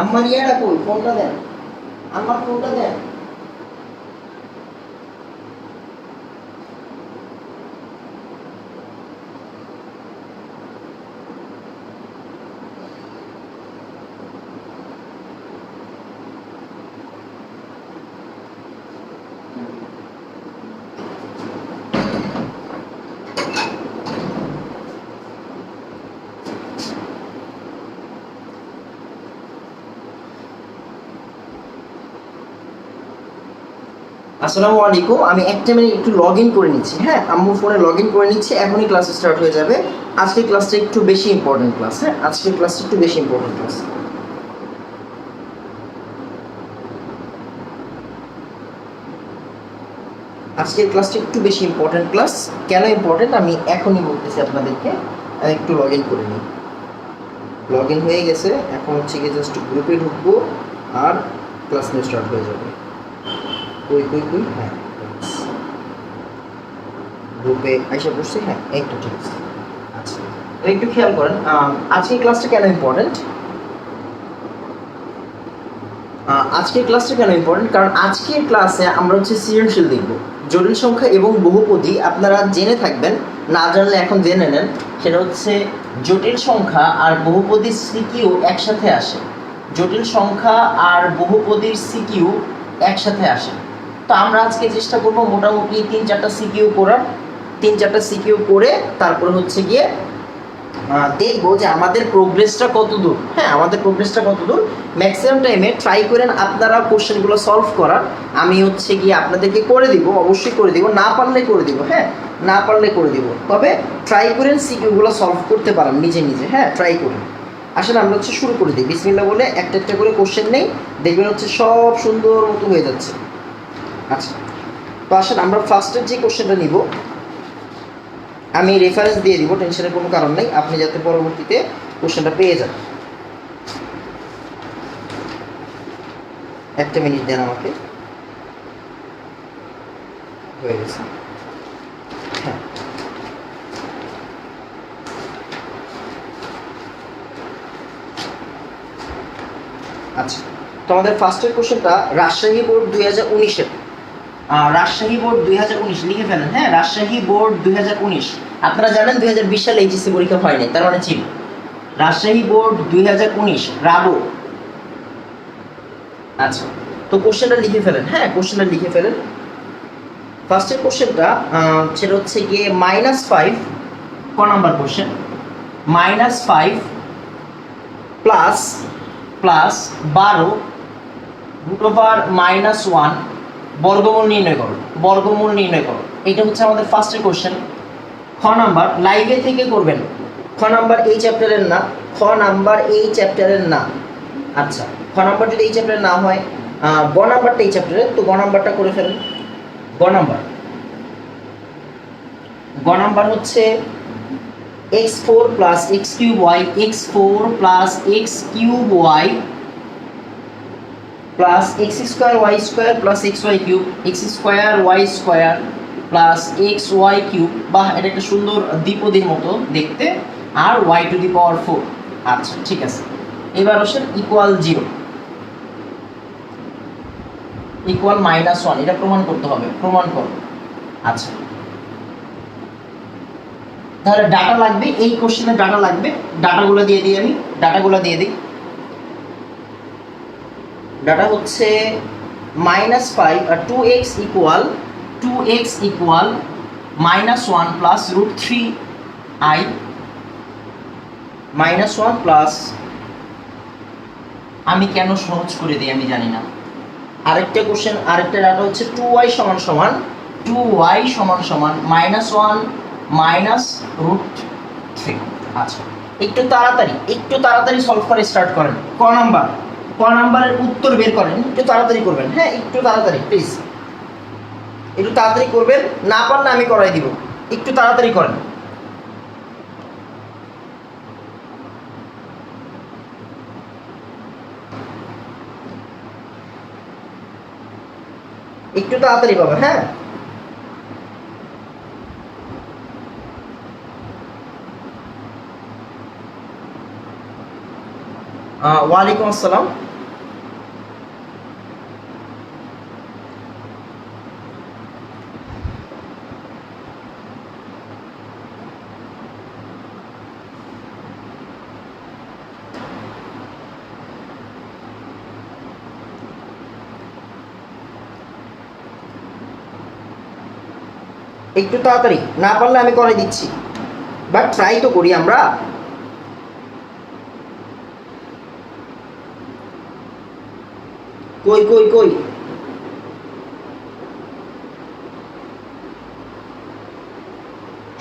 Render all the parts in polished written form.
আমার ইয়াটা কই, ফোনটা দেন, আমার ফোনটা দেন। আসসালামু আলাইকুম, আমি একটা মিনিট একটু লগ ইন করে নিচ্ছি। হ্যাঁ, আম্মুর ফোনে লগ ইন করে নিচ্ছি, এখনই ক্লাস স্টার্ট হয়ে যাবে। আজকের ক্লাসটা একটু বেশি ইম্পর্টেন্ট ক্লাস। হ্যাঁ, আজকের ক্লাসটা একটু বেশি ইম্পর্টেন্ট ক্লাস। আজকের ক্লাসটা একটু বেশি ইম্পর্টেন্ট ক্লাস। কেন ইম্পর্টেন্ট আমি এখনই বলতেছি আপনাদেরকে। আমি একটু লগ ইন করে নিই। লগ ইন হয়ে গেছে, এখন হচ্ছে গিয়ে জাস্ট গ্রুপে ঢুকবো আর ক্লাস নিয়ে স্টার্ট হয়ে যাবে। কই কই কই, হ্যাঁ গ্রুপে আইসা পড়ছি। হ্যাঁ, একটু ঠিক আছে। আচ্ছা, তো একটু খেয়াল করেন আজকের ক্লাসটা কেন ইম্পর্টেন্ট। আজকের ক্লাসটা কেন ইম্পর্টেন্ট, কারণ আজকের ক্লাসে আমরা হচ্ছে সৃজনশীল দেখব। জটিল সংখ্যা এবং বহুপদী আপনারা জেনে থাকবেন, না জানলে এখন জেনে নেন। সেটা হচ্ছে জটিল সংখ্যা আর বহুপদীর সিকিউ একসাথে আসে। জটিল সংখ্যা আর বহুপদীর সিকিউ একসাথে আসে। তো আমরা আজকে চেষ্টা করব মোটামুটি 3-4টা সিকিউ করার। 3-4টা সিকিউ করে তারপরে হচ্ছে গিয়ে দেখবো যে আমাদের প্রোগ্রেসটা কত দূর। হ্যাঁ, আমাদের প্রোগ্রেসটা কত দূর। ম্যাক্সিমাম টাইমে ট্রাই করেন আপনারা কোশ্চেনগুলো সলভ করার। আমি হচ্ছে গিয়ে আপনাদেরকে করে দিব, অবশ্যই করে দিব, না পারলে করে দিব। হ্যাঁ, না পারলে করে দিব, তবে ট্রাই করেন সিকিউগুলো সলভ করতে পারেন নিজে নিজে। হ্যাঁ, ট্রাই করুন। আসলে আমরা হচ্ছে শুরু করে দিই, বিসমিল্লাহ বলে একটা একটা করে কোশ্চেন নেই, দেখবেন হচ্ছে সব সুন্দর মতো হয়ে যাচ্ছে। আচ্ছা, তো আসলে আমরা ফার্স্টের যে কোশ্চেনটা নিব, আমি রেফারেন্স দিয়ে দিব, টেনশনের কোনো কারণ নেই, আপনি যাতে পরবর্তীতে কোশ্চেনটা পেয়ে যান। একটা মিনিট দেন আমাকে। হয়ে গেছে। হ্যাঁ, আচ্ছা, তো আমাদের ফার্স্টের কোশ্চেনটা রাজশাহী বোর্ড 2019-এর। রাজশাহী বোর্ড 2019 লিখে ফেলেন। হ্যাঁ, রাজশাহী বোর্ড 2019। আপনারা জানেন 2020 সালে এইচএসসি পরীক্ষা হয়নি, তার মানে ছিল রাজশাহী বোর্ড 2019 রাবো। আচ্ছা, তো কোশ্চেনটা লিখে ফেলেন। হ্যাঁ, কোশ্চেনটা লিখে ফেলেন। ফার্স্টের কোশ্চেনটা সেটা হচ্ছে গিয়ে -5, ক নাম্বার কোশ্চেন, -5 প্লাস 12 √(-1) বর্গমূল নির্ণয় করো। বর্গমূল নির্ণয় করো, এটা হচ্ছে আমাদের ফার্স্টের কোশ্চেন। খ নাম্বার লাইভে থেকে করবেন। খ নাম্বার এই চ্যাপ্টারের না, খ নাম্বার এই চ্যাপ্টারের না। আচ্ছা, খ নাম্বার যদি এই চ্যাপ্টারে না হয়, গ নাম্বারটা এই চ্যাপ্টারে, তো গ নাম্বারটা করে ফেলেন। গ নাম্বার হচ্ছে x4 + x3y, x4 + x3y plus x2y² + xy³ x2y² + xy³ বাহ, এটা একটা সুন্দর দ্বিপদীর মতো দেখতে, আর y⁴। আচ্ছা, ঠিক আছে। এবার আসেন ইকুয়াল 0 ইকুয়াল -1, এটা প্রমাণ করতে হবে, প্রমাণ করো। আচ্ছা, তাহলে ডাটা লাগবে, এই কোশ্চেনে ডাটা লাগবে, ডাটাগুলো দিয়ে দিই আমি, ডাটাগুলো দিয়ে দিই। ডাটা হচ্ছে -5 আর 2x equal -1 plus √3i -1 plus, আমি কেন সহজ করে দিই আমি জানি না। আরেকটা কোশ্চেন, আরেকটা ডাটা হচ্ছে 2y = -1 -√3। আচ্ছা, একটু তাড়াতাড়ি সলভ করে স্টার্ট করেন। ক নাম্বারের উত্তর বের করেন, একটু তাড়াতাড়ি করবেন। হ্যাঁ, একটু তাড়াতাড়ি প্লিজ, একটু তাড়াতাড়ি করবেন, না পারলে আমি করাই দিব, একটু তাড়াতাড়ি করেন। একটু তাড়াতাড়ি পাবেন। হ্যাঁ, ওয়ালাইকুম আসসালাম। একটু তাড়াতাড়ি, না পারলে আমি করাই দিচ্ছি, বাট ট্রাই তো করি আমরা। কই কই কই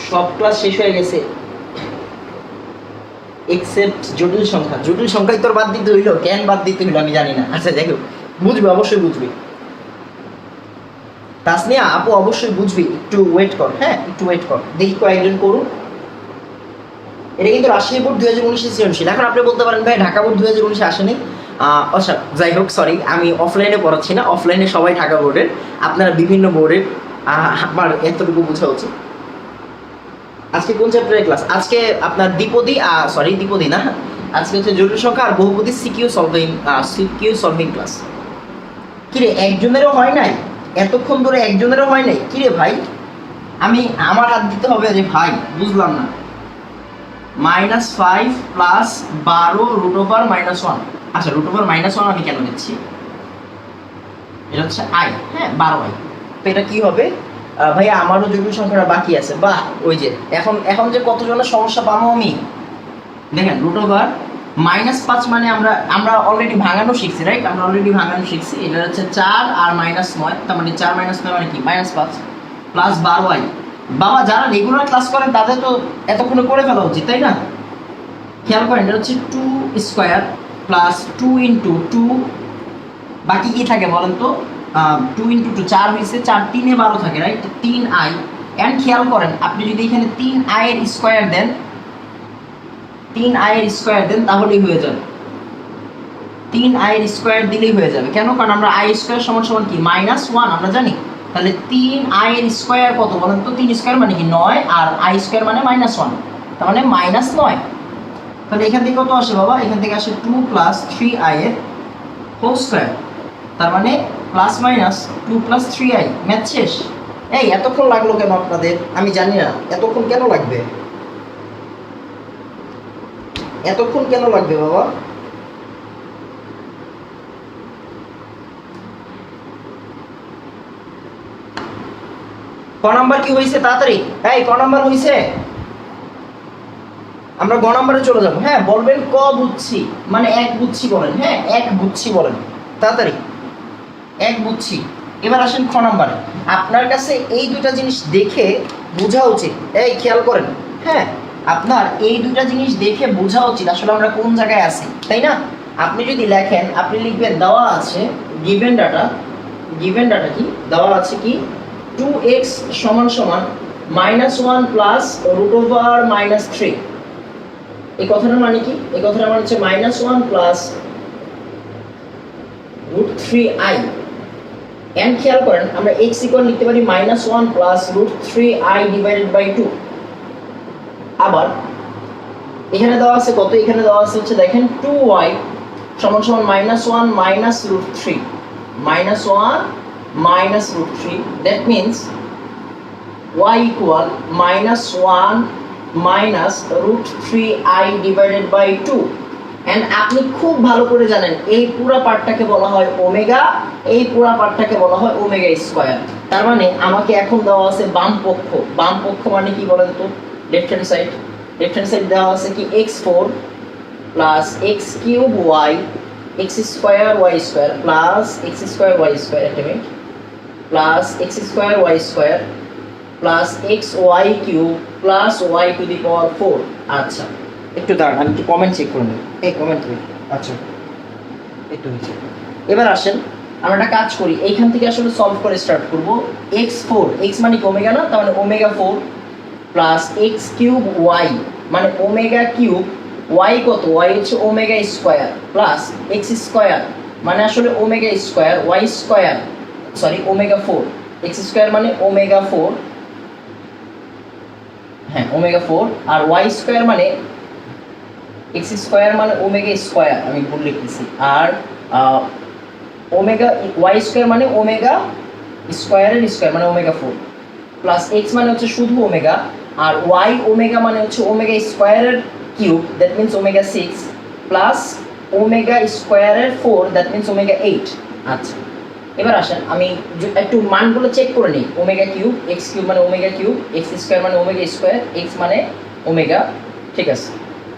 সব ক্লাস শেষ হয়ে গেছে এক্সেপ্ট জটিল সংখ্যা। জটিল সংখ্যাই তোর বাদ দিতে হইলো, কেন বাদ দিতে হইলো আমি জানি না। আচ্ছা যাই হোক, বুঝবে, অবশ্যই বুঝবে। তাসনিয়া আপু অবশ্যই বুঝবি, একটু ওয়েট কর, হ্যাঁ একটু ওয়েট কর, দেখি কয়েকজন করুন। এটা কিন্তু রাজশাহী বোর্ড 2019 সৃজনশীল। এখন আপনি বলতে পারেন ভাই ঢাকা বোর্ড 2019 আসেনি। আচ্ছা যাই হোক, সরি, আমি অফলাইনে পড়াচ্ছি না, অফলাইনে সবাই ঢাকা বোর্ডের, আপনারা বিভিন্ন বোর্ডের, আমার এতটুকু বোঝা উচিত। আজকে কোন চ্যাপ্টারের ক্লাস? আজকে আপনার দ্বিপদী, সরি দ্বিপদী না, আজকে হচ্ছে জটিল সংখ্যা আর বহুপদী সিকিউ সলভিং ক্লাস। কিরে একজনেরও হয় নাই? এতক্ষণ ধরে একজনেরও হয় নাই? কিরে ভাই, আমি আমার হাত দিতে হবে রে ভাই, বুঝলাম না। -5 প্লাস 12 √(-1)। আচ্ছা √(-1) আমি কেন দিচ্ছি? এটা হচ্ছে i, হ্যাঁ 12i। তো এটা কি হবে ভাইয়া? আমারও জটিল সংখ্যাটা বাকি আছে। বাহ, ওই যে এখন যে কতজনের সমস্যা পাবো আমি, দেখেন √(-5) মানে আমরা অলরেডি ভাঙানো শিখছি, রাইট? আমরা অলরেডি ভাঙানো শিখছি। এটা হচ্ছে 4 আর -9, তার মানে 4 - 9 মানে কি? -5 প্লাস 12i। বাবা যারা রেগুলার ক্লাস করেন তাদের তো এতক্ষণে করে ফেলা উচিত, তাই না? খেয়াল করেন, এটা হচ্ছে 2² প্লাস 2 × 2, বাকি কি থাকে বলেন তো? 2 × 2 4 হয়েছে, 4 3 এ 12 থাকে, রাইট? 3i। এন্ড খেয়াল করেন, আপনি যদি এখানে 3i এর স্কয়ার দেন, 3i এর স্কয়ার দেন, তাহলেই হয়ে যাবে। 3i এর স্কয়ার দিলেই হয়ে যাবে। কেন? কারণ আমরা i স্কয়ার সমান সমান কি? -1 আমরা জানি। তাহলে 3i এর স্কয়ার কত বলেন তো? 3 স্কয়ার মানে কি? 9, আর i স্কয়ার মানে -1, তার মানে -9। তাহলে এখান থেকে কত আসে বাবা? এখান থেকে আসে 2 + 3i এর হোল স্কয়ার, তার মানে +-2 + 3i। ম্যাথ শেষ। এই এতক্ষণ লাগলো কেন আপনাদের? আমি জানি না এতক্ষণ কেন লাগবে, এতক্ষণ কেন লাগবে বাবা? ক নাম্বার কি হয়েছে? তাড়াতাড়ি, এই ক নাম্বার হয়েছে? আমরা গ নাম্বারে চলে যাবো। হ্যাঁ বলবেন ক বুঝছি, মানে 1 বুঝছি বলেন, হ্যাঁ 1 বুঝছি বলেন, তাড়াতাড়ি 1 বুঝছি। এবার আসেন খ নাম্বারে। আপনার কাছে এই দুটা জিনিস দেখে বোঝা উচিত, এই খেয়াল করেন, হ্যাঁ আপনার এই দুটা জিনিস দেখে বোঝা উচিত আসলে আমরা কোন জায়গায় আছি, তাই না? আপনি যদি লেখেন, আপনি লিখবেন দেওয়া আছে গিভেন ডাটা কি দেওয়া আছে কি? 2x = -1 plus √(-3)। এই কথাটার মানে কি? এই কথাটার মানে হচ্ছে -1 প্লাস √3i। এন্ড খেয়াল করেন, আমরা x = লিখতে পারি -1 প্লাস √3i / 2। আবার এখানে দেওয়া আছে কত? এখানে দেওয়া আছে হচ্ছে দেখেন 2y = -1 - √3, -1 - √3, that means y = -1 -√3i / 2। And আপনি খুব ভালো করে জানেন এই পুরো পার্টটাকে বলা হয় ওমেগা, এই পুরো পার্টটাকে বলা হয় ওমেগা স্কয়ার। তার মানে আমাকে এখন দেওয়া আছে বাম পক্ষ। বাম পক্ষ মানে কি বলেন তো? Left hand side. Left hand side দেওয়া আছে কি? x4 plus x³ y, x² y² plus x² y² একটা minute, plus x² y² plus xy³ plus y⁴। আচ্ছা একটু দাঁড়ান, আমি একটু কমেন্ট চেক করে নেব। এই কমেন্ট করি, আচ্ছা একটু হয়েছে। এবার আসেন আমরা একটা কাজ করি, এইখান থেকে আসলে সলভ করে স্টার্ট করব। x4, x মানে কি ওমেগা না, তার মানে ω4 প্লাস x³ y মানে ω³ y কত? y হচ্ছে ω² প্লাস x² মানে আসলে ω² y², সরি ω4, x² মানে ω4, হ্যাঁ ω4, আর y² মানে x² মানে ω², আমি ভুল লিখতেছি, আর y² মানে ω² মানে ω4 প্লাস x মানে হচ্ছে শুধু ওমেগা, আর y ওমেগা মানে হচ্ছে ω², that means ω6 plus ω² 4, that means ω8। আচ্ছা এবার আসেন আমি একটু মানগুলো চেক করে নিই। ওমেগা কিউব, এক্স কিউব মানে ওমেগা কিউব, এক্স স্কোয়ার মানে ওমেগা স্কোয়ার, এক্স মানে ওমেগা, ঠিক আছে।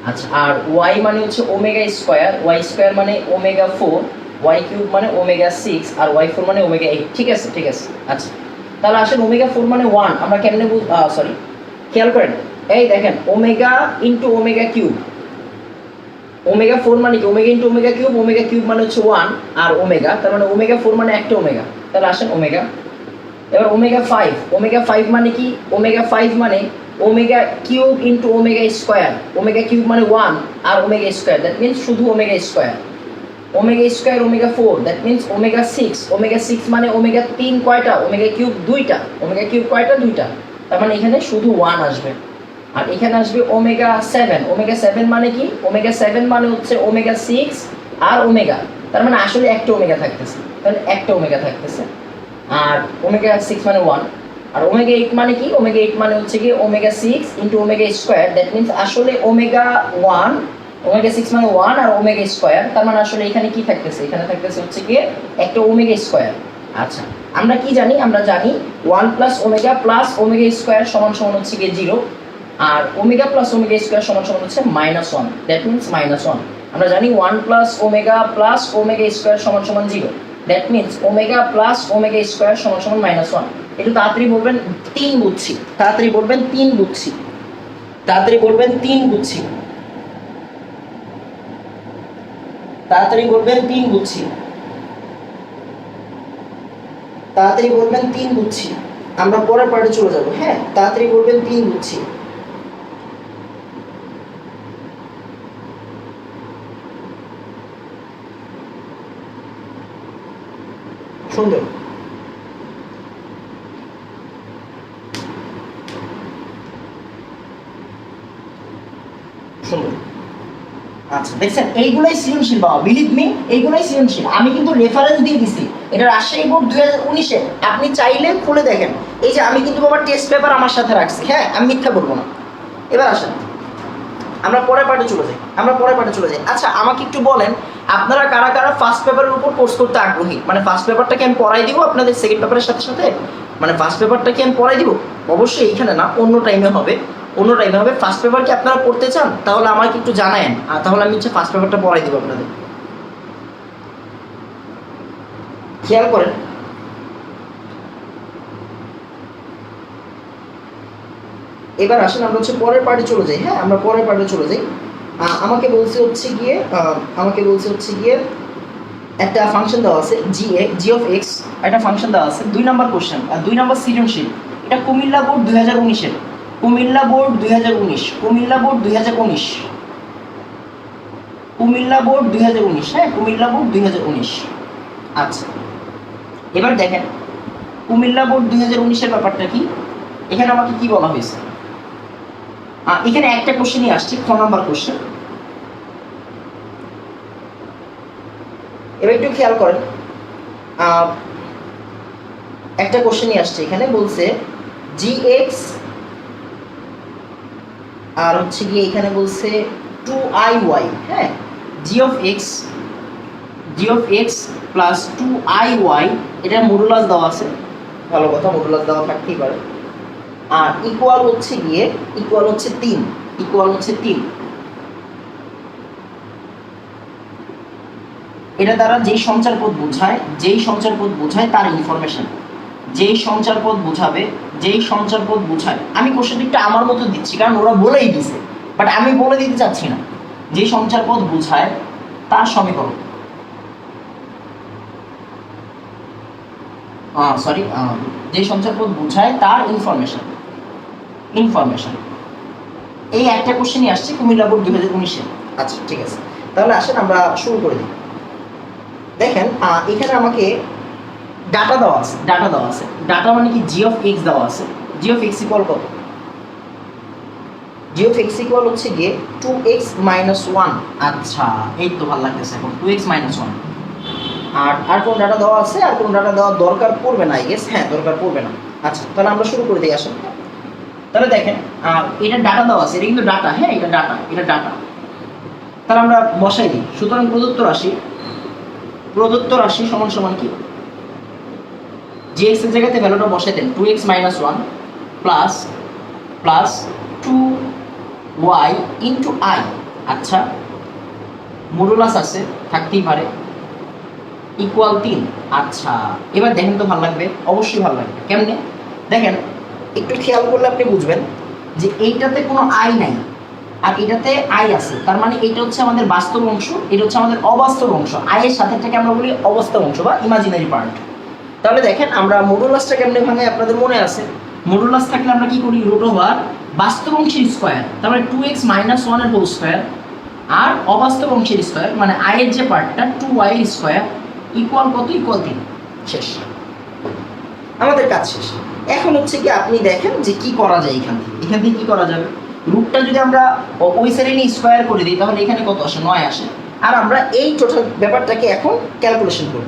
আচ্ছা, আর ওয়াই মানে হচ্ছে ওমেগা স্কোয়ার, ওয়াই স্কোয়ার মানে ওমেগা ফোর, ওয়াই কিউব মানে ওমেগা সিক্স, আর ওয়াই ফোর মানে ওমেগা এইট, ঠিক আছে ঠিক আছে। আচ্ছা, তাহলে আসেন ওমেগা ফোর মানে ওয়ান আমরা কেমনে সরি খেয়াল করেন, এই দেখেন omega into omega cube, omega four মানে কি ওমেগা ইন্টু ওমেগা কিউব মানে হচ্ছে ওয়ান, আর ওমেগা তার মানে ওমেগা ফোর মানে একটা ওমেগা, তাহলে আসেন ওমেগা। এবার ওমেগা ফাইভ মানে কি, ওমেগা ফাইভ মানে omega cube into omega square, omega cube মানে ওয়ান আর ওমেগা স্কোয়ার, দ্যাট মিনস শুধু omega square, omega square omega four, that means omega six মানে ওমেগা তিন কয়টা, ওমেগা কিউব দুইটা, ওমেগা কিউব কয়টা দুইটা, তার মানে এখানে শুধু ওয়ান আসবে। আর এখানে আসবে ওমেগা সেভেন মানে কি, ওমেগা সেভেন মানে হচ্ছে ওমেগা সিক্স আর ওমেগা, তার মানে আসলে একটা ওমেগা থাকতেছে, তাহলে একটা ওমেগা থাকতেছে। আর ওমেগা সিক্স মানে ওয়ান, আর ওমেগা এইট মানে কি, ওমেগা এইট মানে হচ্ছে কি omega six into omega square, that means আসলে ওমেগা ওয়ান, ওমেগা সিক্স মানে ওয়ান আর ওমেগা স্কোয়ার, তার মানে আসলে এখানে কি থাকতেছে, এখানে থাকতেছে হচ্ছে কি একটা ওমেগা স্কোয়ার। আচ্ছা, আমরা কি জানি, আমরা জানি ওয়ান প্লাস ওমেগা স্কোয়ার সমান সমান হচ্ছে গিয়ে জিরো, আর ওমেগা প্লাস ওমেগা স্কোয়ার সমান সমান হচ্ছে minus one, that means minus one. আমরা জানি ওয়ান প্লাস ওমেগা স্কোয়ার সমান সমান zero, that means omega plus omega square সমান সমান মাইনাস ওয়ান। একটু তাড়াতাড়ি বলবেন তিন বুঝছি, তাড়াতাড়ি বলবেন তিন বুঝছি, তাড়াতাড়ি বলবেন তিন বুঝছি, তাড়াতাড়ি বলবেন তিন বুঝছি, তাড়াতাড়ি বলবেন তিন বুঝছি। আমরা পরের পার্টে চলে যাবো, হ্যাঁ তাড়াতাড়ি বলবেন তিন বুঝছি। সুন্দর, সুন্দর। আচ্ছা দেখছেন, এইগুলাই সৃজনশীল বাবা, বিলিভ মি এইগুলাই সৃজনশীল। আমি কিন্তু রেফারেন্স দিয়ে দিছি, এটা রাজশাহী বোর্ড 2019-এ, আপনি চাইলে খুলে দেখেন। এই যে আমি কিন্তু বাবা টেস্ট পেপার আমার সাথে রাখছি, হ্যাঁ আমি মিথ্যা বলবো না। এবার আসেন আমরা পরের পার্টে চলে যাই, আচ্ছা আমাকে একটু বলেন, আপনারা কারা কারা ফার্স্ট পেপারের উপর কোর্স করতে আগ্রহী? মানে ফার্স্ট পেপারটাকে আমি পড়াই দিব আপনাদের সেকেন্ড পেপারের সাথে সাথে, মানে ফার্স্ট পেপারটাকে আমি পড়াই দিব, অবশ্যই এইখানে না, অন্য টাইমে হবে, অন্য টাইমে হবে। ফার্স্ট পেপার কি আপনারা পড়তে চান? তাহলে আমাকে একটু জানায়েন, আর তাহলে আমি হচ্ছে ফার্স্ট পেপারটা পড়াই দিব আপনাদের। খেয়াল করেন, এবার আসেন আমরা হচ্ছে পরের পার্টে চলে যাই, হ্যাঁ আমরা পরের পার্টে চলে যাই। আমাকে বলছে হচ্ছে গিয়ে একটা ফাংশন দেওয়া আছে জি অফ এক্স, একটা ফাংশন দেওয়া আছে, 2 নম্বর কোশ্চেন আর 2 নম্বর সৃজনশীল। এটা কুমিল্লা বোর্ড 2019-এর, কুমিল্লা বোর্ড 2019, হ্যাঁ কুমিল্লা বোর্ড 2019। আচ্ছা এবার দেখেন কুমিল্লা বোর্ড 2019-এর ব্যাপারটা কি, এখানে আমাকে কি বলা হয়েছে, এখানে একটা কোশ্চেনই আসছে, খ নাম্বার কোশ্চেন। এবার একটু খেয়াল করেন, একটা কোশ্চেনই আসছে, এখানে বলছে জি এক্স আর হচ্ছে গিয়ে এখানে বলছে 2iy, হ্যাঁ জি অফ এক্স প্লাস 2iy, এটা মডুলাস দেওয়া আছে, ভালো কথা মডুলাস দেওয়া থাকতেই পারে, আর ইকুয়াল হচ্ছে 3, এটা দ্বারা যেই সঞ্চার পদ বোঝায় তার ইনফরমেশন, যেই সঞ্চার পদ বোঝায়, আমি কোশ্চেনটা আমার মতো দিচ্ছি কারণ ওরা বলেই দিছে, বাট আমি বলে দিতে চাচ্ছি না, যে সঞ্চার পদ বোঝায় তার সমীকরণ, যে সঞ্চার পদ বোঝায় তার ইনফরমেশন, এই একটা কোশ্চেনই আসছে কুমিল্লা বোর্ড 2019-এ। আচ্ছা ঠিক আছে, তাহলে আসেন আমরা শুরু করে দিই। দেখেন এখানে আমাকে ডাটা দেওয়া আছে, ডাটা মানে কি জি অফ এক্স দেওয়া আছে, জি অফ এক্স ইকুয়াল কত, জি অফ এক্স ইকুয়াল হচ্ছে গিয়ে 2x - 1। আচ্ছা এই তো ভালো লাগতেছে, এখন 2x - 1। আর কোন ডাটা দেওয়া আছে, আর কোন ডাটা দেওয়ার দরকার পড়বে না, আই গেস, হ্যাঁ দরকার পড়বে না। আচ্ছা তাহলে আমরা শুরু করে দিই, আসেন। তাহলে দেখেন এটা ডাটা দেওয়া আছে, এটা কিন্তু ডাটা, হ্যাঁ এটা ডাটা, তাহলে আমরা বসাই দিই। সুতরাং প্রদত্ত রাশি সমান সমান কি, gx এর জায়গাতে ভ্যালুটা বসাই দেন 2x minus 1 plus plus 2y into i। আচ্ছা মডুলাস আছে থাকতেই পারে ইকুয়াল 3। আচ্ছা এবার দেখেন তো ভালো লাগবে, অবশ্যই ভালো লাগবে। কেমনে দেখেন, একটু খেয়াল করলে আপনি বুঝবেন যে এইটাতে কোনো আই নাই আর এটাতে আই আছে, তার মানে এটা হচ্ছে আমাদের বাস্তব অংশ, এটা হচ্ছে আমাদের অবাস্তব অংশ। আই এর সাথেটাকে আমরা বলি অবাস্তব অংশ বা ইমাজিনারি পার্ট। তাহলে দেখেন আমরা মডুলাসটা কেমনে ভাঙে আপনাদের মনে আছে? মডুলাস থাকলে আমরা কি করি? রুট ওভার বাস্তব অংশের স্কোয়ার, তার মানে 2x মাইনাস 1 এর হোল স্কোয়ার, আর অবাস্তব অংশের স্কোয়ার মানে আই এর যে পার্টটা 2y এর স্কোয়ার ইকুয়াল কত? ইকুয়াল 3। শেষ, আমাদের কাজ শেষ। এখন হচ্ছে কি আপনি দেখেন যে কি করা যায় এখান থেকে কি করা যাবে। রুটটা যদি আমরা ওই সাইডে নিয়ে স্কোয়ার করে দিই তাহলে এখানে কত আসে? 9 আসে। আর আমরা এই টোটাল ব্যাপারটাকে এখন ক্যালকুলেশন করি।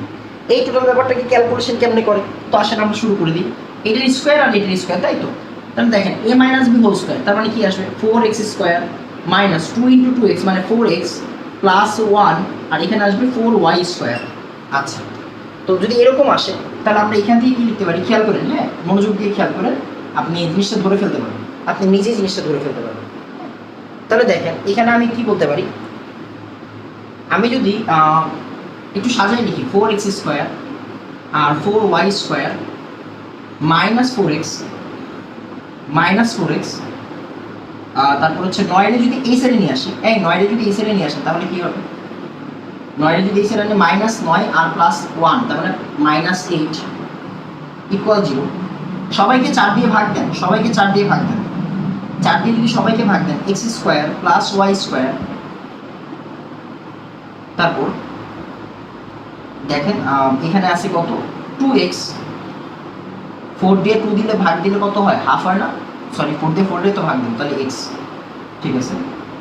এই টোটাল ব্যাপারটাকে ক্যালকুলেশন কেমনে করে? তো আসেন আমরা শুরু করে দিই। এটার স্কোয়ার আর এটার স্কোয়ার, তাই তো? তাহলে দেখেন a minus b whole square, তার মানে কি আসবে? 4x square minus 2 into 2x মানে 4x প্লাস 1, আর এখানে আসবে 4y স্কোয়ার। আচ্ছা তো যদি এরকম আসে তাহলে আমরা এখান থেকে কি লিখতে পারি? খেয়াল করেন, হ্যাঁ মনোযোগ দিয়ে খেয়াল করেন, আপনি এই জিনিসটা ধরে ফেলতে পারবেন, আপনি নিজেই জিনিসটা ধরে ফেলতে পারবেন। তাহলে দেখেন এখানে আমি কি বলতে পারি? আমি যদি একটু সাজাই লিখি 4x স্কোয়ার আর 4y স্কোয়ার মাইনাস 4x তারপর হচ্ছে 9 যদি এই সাইডে নিয়ে আসি, এই 9 যদি এই সাইডে নিয়ে আসে তাহলে কি হবে? 9 যদি এই সাইডে আনি মাইনাস 9 আর প্লাস 1 তার মানে মাইনাস 8 ইকুয়াল 0। সবাইকে 4 দিয়ে ভাগ দেন, 4 দিয়ে যদি সবাইকে ভাগ দেন x square plus y square, তারপর দেখেন এখানে আছে কত? 2x, 4 দিয়ে 2 দিলে ভাগ দিলে কত হয়? হাফ হয় না? সরি 4 দিয়ে 4 দিয়ে তো ভাগ দিন, তাহলে x, ঠিক আছে।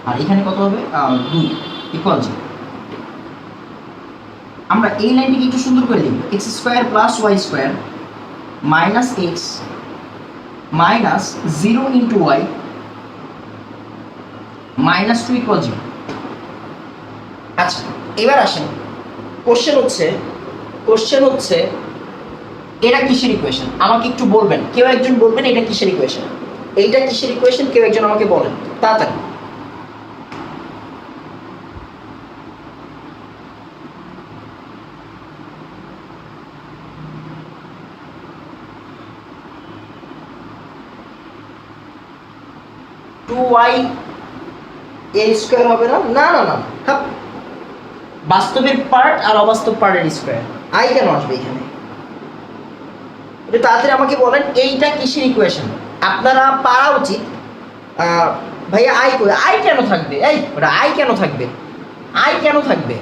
আর এখানে কত হবে? 2 ইকুয়াল 0। আমরা এই লাইনটিকে একটু সুন্দর করে লিখব, x square plus y square minus x minus 0 into y minus 2 equal 0। আচ্ছা এবার আসেন, কোশ্চেন হচ্ছে এটা কিসের ইকুয়েশন? আমাকে একটু বলবেন, কেউ একজন বলবেন এটা কিসের ইকুয়েশন? এইটা কিসের ইকুয়েশন? কেউ একজন আমাকে বলেন তাড়াতাড়ি। y a স্কয়ার হবে না? না না না, বাস্তবের পার্ট আর অবাস্তব পার্টের স্কয়ার। আই কেন আসবে এখানে? এটা তাড়াতাড়ি আমাকে বলেন এইটা কিসের ইকুয়েশন? আপনারা পারা উচিত। ভাইয়া আই কই? আই কেন থাকবে? এই ওটা আই কেন থাকবে? আই কেন থাকবে?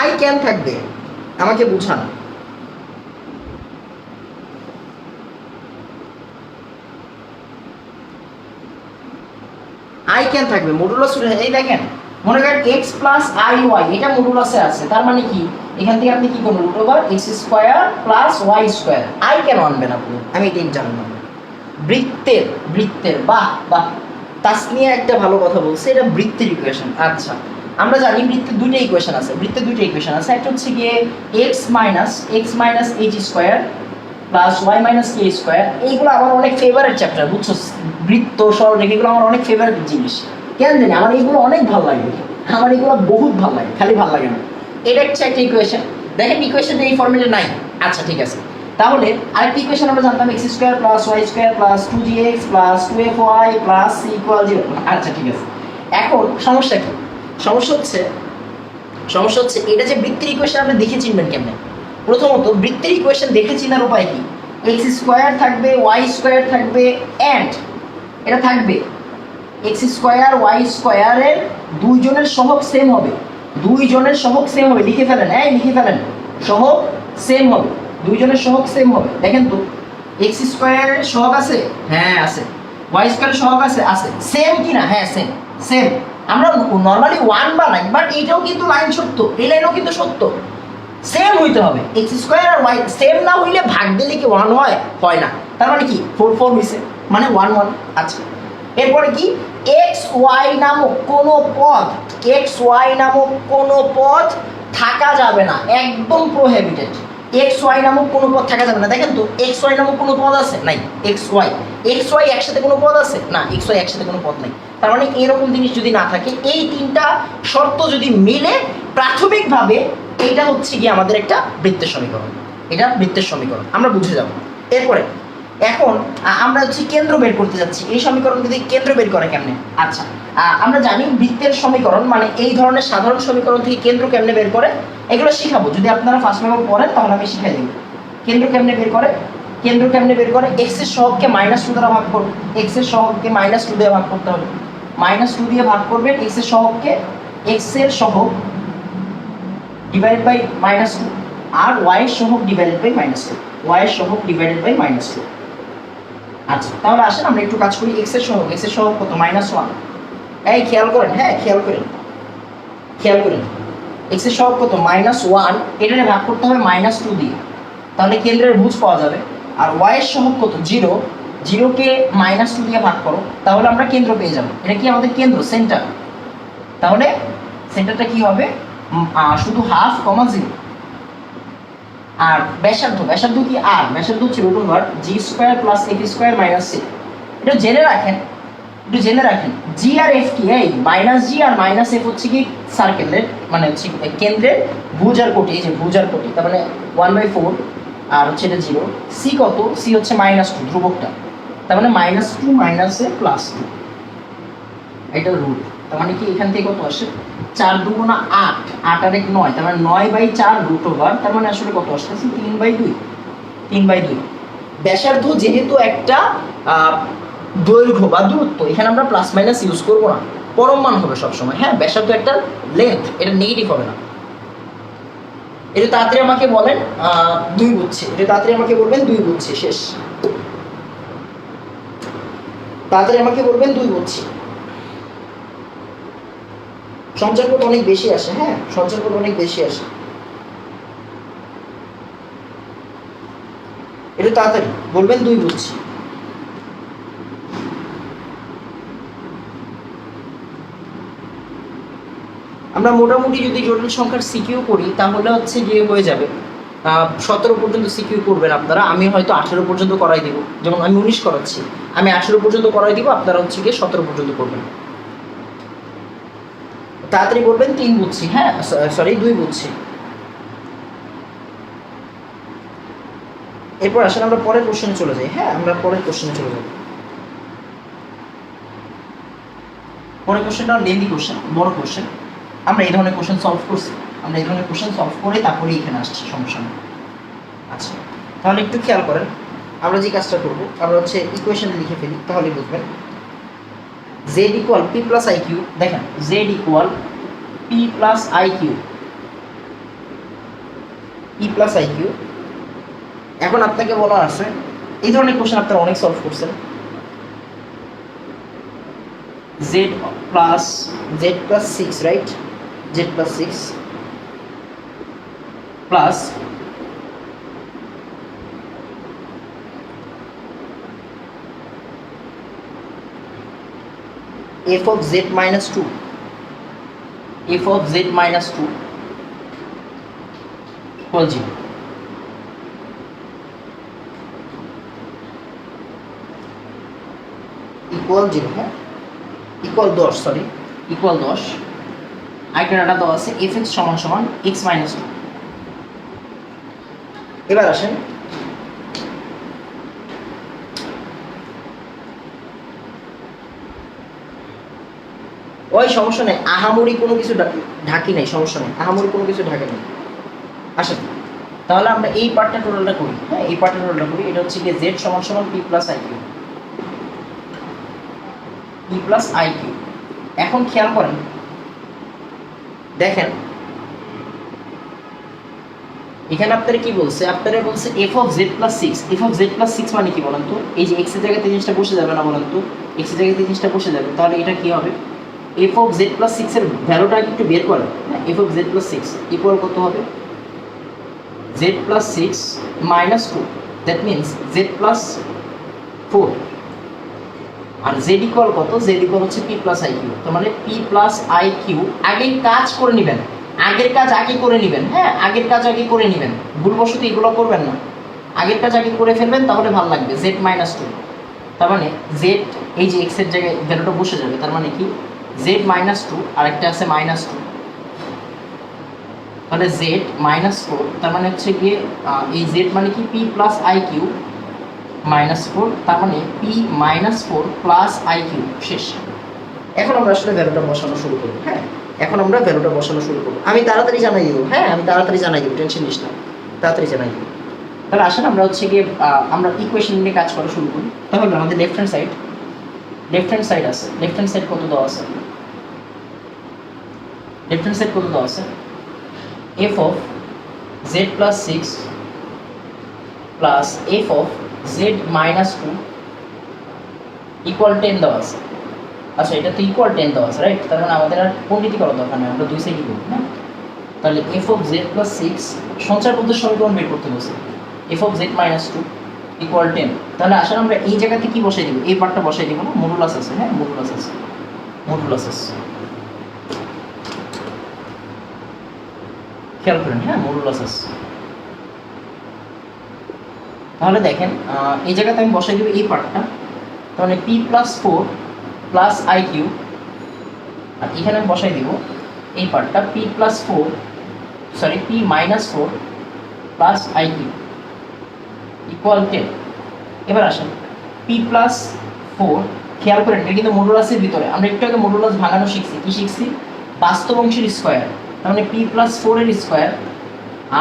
আই কেন থাকবে আমাকে বুঝান। আই কেন থাকবে? মডুলাস, এই দেখেন মনে করেন x প্লাস আই ওয়াই, এটা মডুলাসে আছে, তার মানে কি এখান থেকে আপনি কি করবেন? Root over x square plus y square. I কেন আনবেন আপনি? আমি এটাই জানলাম। বৃত্তের বাহ বাহ, তাসনিয়া একটা ভালো কথা বলছে, এটা বৃত্তের ইকুয়েশন। আচ্ছা আমরা জানি বৃত্তের দুইটা ইকুয়েশন আছে, একটা হচ্ছে গিয়ে x minus h square plus y minus k square. এইগুলো আমার অনেক ফেভারিট চ্যাপ্টার, বুঝছো? বৃত্ত, সরলরেখা এগুলো আমার অনেক ফেভারিট জিনিস। কেন জানি আমার এইগুলো অনেক ভালো লাগে, আমার এগুলো বহুত ভালো লাগে, খালি ভালো লাগে না। এটা হচ্ছে একটা ইকুয়েশন। দেখেন ইকুয়েশনটা এই ফর্মেটে নাই। আচ্ছা ঠিক আছে, তাহলে আরেকটা ইকুয়েশন আমরা জানতাম x square plus y square plus 2gx plus 2fy plus c equal 0। আচ্ছা ঠিক আছে, এখন সমস্যা কি? সমস্যা হচ্ছে এটা যে বৃত্তের ইকুয়েশন আপনি দেখে চিনবেন কেমনে? প্রথমত বৃত্তের ইকুয়েশন দেখে চিনার উপায় কি? x স্কয়ার থাকবে, y স্কয়ার থাকবে, এন্ড এটা থাকবে x স্কয়ার y স্কয়ারের দুইজনের সহগ সেম হবে। লিখে ফেলেন, সহগ সেম হবে, দুইজনের সহগ সেম হবে। দেখেন তো x স্কয়ারের সহগ আছে? হ্যাঁ আছে। y স্কয়ারের সহগ আছে? সেম কিনা? হ্যাঁ সেম। আমরা নরমালি 1 বানাই, বাট এটাও কিন্তু লাইন সত্য, এই লাইনও কিন্তু সত্য। সেম হইতে হবে, x স্কয়ার আর y সেম না হইলে ভাগ দিলে কি 1 হয় না। তার মানে কি 4 হইছে, মানে 1 আচ্ছা এরপরে কি? xy নামক কোন পদ থাকা যাবে না, একদম প্রোহিবিটেড। এক্স ওয়াই নামক কোনো পদ থাকা যাবে না। দেখেন তো এক্স ওয়াই নামক কোনো পদ আছে? নাই। এক্স ওয়াই একসাথে কোনো পদ আছে? না, এক্স ওয়াই একসাথে কোনো পদ নাই। তার মানে এরকম জিনিস যদি না থাকে, এই তিনটা শর্ত যদি মিলে, প্রাথমিকভাবে এইটা হচ্ছে গিয়ে আমাদের একটা বৃত্তের সমীকরণ। এটা বৃত্তের সমীকরণ, আমরা বুঝে যাব। এরপরে এখন আমরা হচ্ছে কেন্দ্র বের করতে যাচ্ছি। এই সমীকরণ যদি কেন্দ্র বের করে কেমনে? আচ্ছা, আমরা জানি বৃত্তের সমীকরণ মানে এই ধরনের সাধারণ সমীকরণ থেকে কেন্দ্র কেমনে বের করে, এগুলো শিখাবো। যদি আপনারা ফার্স্ট মেমো পড়েন তাহলে আমি শিখাই দেবো কেন্দ্র কেমনে বের করে। কেন্দ্র কেমনে বের করে? এক্স এর সহগকে -2 দ্বারা ভাগ করুন। এক্স এর সহগকে -2 দিয়ে ভাগ করতে হবে। -2 দিয়ে ভাগ করবেন এক্স এর সহগকে। এক্স এর সহগ ডিভাইডেড বাই -2 আর ওয়াই এর সহগ ডিভাইডেড বাই -2। ওয়াই এর সহগ ডিভাইডেড বাই -2। আচ্ছা, তাহলে আসেন আমরা একটু কাজ করি। এক্স এর সহগ কত? -1। এই খেয়াল করেন, হ্যাঁ খেয়াল করেন। এক্স এর সহগ কত? -1। এটাকে ভাগ করতে হবে -2 দিয়ে, তাহলে কেন্দ্রের ভুজ পাওয়া যাবে। আর ওয়াই এর সহগ কত? 0। 0কে -2 দিয়ে ভাগ করো, তাহলে আমরা কেন্দ্র পেয়ে যাব। এটা কি আমাদের কেন্দ্র, সেন্টার? তাহলে সেন্টারটা কি হবে? শুধু 1/2, 0। আর ব্যাসার্ধ কি? আর ব্যাসার্ধ হচ্ছে √g² + f² - c। এটা জেনে রাখেন, জি আর এফ কি? এই -g আর -f হচ্ছে কি সার্কেলের, মানে হচ্ছে কেন্দ্রের ভুজ আর কোটি। এই যে ভুজ আর কোটি, তার মানে 1/4 আর হচ্ছে এটা 0। সি কত? সি হচ্ছে -2, ধ্রুবকটা। তার মানে -2 - a +2, এটা রুট। তার মানে কি এখান থেকে কত আসে? 4 × 2 = 8, 8 আর 1 9, তার মানে 9/4 √, তার মানে আসলে কত আসতেছে? 3/2। ব্যাসার্ধ যেহেতু একটা দৈর্ঘ্য বা দূরত্ব, এখানে আমরা প্লাস মাইনাস ইউজ করব না, পরম মান হবে সবসময়। হ্যাঁ, ব্যাসার্ধ একটা লেন্থ, এটা নেগেটিভ হবে না। এটা তাড়াতাড়ি আমাকে বলেন 2 বুঝছে। এটা তাড়াতাড়ি আমাকে বলবেন 2 বুঝছে। শেষ, তাড়াতাড়ি আমাকে বলবেন 2 বুঝছি। সঞ্চার পদ অনেক বেশি আসে। হ্যাঁ, সঞ্চার পদ অনেক বেশি আসে। এটা তাড়াতাড়ি বলবেন 2 বুঝছি। আমরা মোটামুটি যদি জটিল সংখ্যার সিকিউ করি তাহলে হচ্ছে গিয়ে হয়ে যাবে 17 পর্যন্ত সিকিউ করবেন আপনারা। আমি হয়তো 18 পর্যন্ত করাই দিব, যেমন আমি 19 করাচ্ছি, আমি 18 পর্যন্ত করাই দিব, আপনারা হচ্ছে গিয়ে 17 পর্যন্ত করবেন। তাড়াতাড়ি বলবেন 3 বুঝছি। হ্যাঁ সরি, 2 বুঝছি। এরপর আসলে আমরা পরের কোশ্চেনে চলে যাই। হ্যাঁ, আমরা পরের কোশ্চেনে চলে যাব। পরের কোশ্চেনটা লেন্দি কোশ্চেন, বড় কোশ্চেন। আমরা এই ধরনের কোশ্চেন সলভ করছি, আমরা এই ধরনের কোশ্চেন সলভ করে তারপরে এখানে আসছি, সমস্যা নেই। আচ্ছা, তাহলে একটু খেয়াল করেন। আমরা যে কাজটা করব, আমরা হচ্ছে ইকুয়েশন লিখে ফেলি, তাহলে বুঝবেন। z = p + iq। দেখেন, z = p + iq, p + iq। এখন আপনাকে বলা আছে, এই ধরনের কোশ্চেন আপনারা অনেক সলভ করছেন। z + 6, right? z + 6 plus f of z - 2, f of z - 2 equal 0। Equal 0, হ্যাঁ, ইকুয়াল 10, সরি, ইকুয়াল 10। আরেকটা ডাটা দেওয়া আছে fx = x - 2। এবার আসেন, ওই সমস্যা নেই, আহামরি কোনো কিছু ঢাকি নাই, সমস্যা নেই, আহামরি কোনো কিছু ঢাকি নেই। আসেন, তাহলে আমরা এই পার্টটা টোটালটা করি। হ্যাঁ, এই পার্টটা টোটালটা করি। এটা হচ্ছে কি z = p + iq, p + iq। এখন খেয়াল করেন, দেখেন এখানে আপনারা কি বলছে? আপনারা বলছে f of z + 6। f of z + 6 মানে কি বলেন তো? এই যে x এর জায়গাতে জিনিসটা বসে যাবে না বলেন তো? x এর জায়গাতে জিনিসটা বসে যাবে, তাহলে এটা কি হবে? f of z + 6 এর ভ্যালুটা একটু বের করেন। হ্যাঁ, f of z + 6 ইকুয়াল কত হবে? z + 6 - 2, that means z + 4। আর z ইকুয়াল কত? z ইকুয়াল হচ্ছে p + iq। তার মানে p + iq। আগে কাজ করে নেবেন, আগের কাজ আগে করে নেবেন, হ্যাঁ আগের কাজ আগে করে নেবেন, ভুলবশত এগুলো করবেন না, আগের কাজ আগে করে ফেলবেন, তাহলে ভালো লাগবে। জেড মাইনাস টু, তার মানে জেড এই যে এক্সের জায়গায় ভ্যালুটা বসে যাবে, তার মানে কি জেড মাইনাস টু, আরেকটা আছে মাইনাস টু, তাহলে জেড মাইনাস ফোর, তার মানে হচ্ছে গিয়ে এই জেড মানে কি p plus i q minus four, তার মানে p minus four plus i q, শেষ। এখন আমরা আসলে ভ্যালুটা বসানো শুরু করবো, হ্যাঁ এখন আমরা ভ্যালুটা বসানো শুরু করবো। আমি তাড়াতাড়ি জানাই দেবো, হ্যাঁ আমি তাড়াতাড়ি জানাই দেবো, টেনশন নিস না, তাড়াতাড়ি জানাই দেবো। তাহলে আসেন আমরা হচ্ছে গিয়ে আমরা ইকুয়েশন নিয়ে কাজ করা শুরু করি। তাহলে আমাদের লেফট হ্যান্ড সাইড আছে, লেফট হ্যান্ড সাইড কত দেওয়া আছে, লেফট হ্যান্ড সাইড কত দেওয়া আছে, f of z plus six plus f of z minus two equal 10 দেওয়া আছে। আচ্ছা এটা তো ইকুয়াল 10 দেওয়া আছে, রাইট? তার মানে আমাদের আর পণ্ডিতি করার দরকার নেই, আমরা দুই সাইডই করব না। তাহলে f of z plus six সঞ্চার পদ্ধতির সমীকরণ বের করতে বলছে, f of z minus two equal 10। তাহলে আসলে আমরা এই জায়গাতে কি বসাই দিব, এই পার্টটা বসাই দিব না, মডুলাস আছে, হ্যাঁ মডুলাস আছে, মডুলাস আছে, খেয়াল করেন, হ্যাঁ মডুলাস আছে। তাহলে দেখেন এই জায়গাতে আমি বসাই দিব এই পার্টটা, তাহলে p plus four plus i q, আর এখানে আমি বসাই দিব এই পার্টটা p plus four sorry p minus four plus i q equal 10। এবার আসেন পি প্লাস ফোর, খেয়াল করেন এটা কিন্তু মডুলাসের ভিতরে, আমরা একটু আগে মডুলাস ভাঙানো শিখছি, কি শিখছি, বাস্তব অংশের স্কোয়ার, তার মানে পি প্লাস ফোরের স্কোয়ার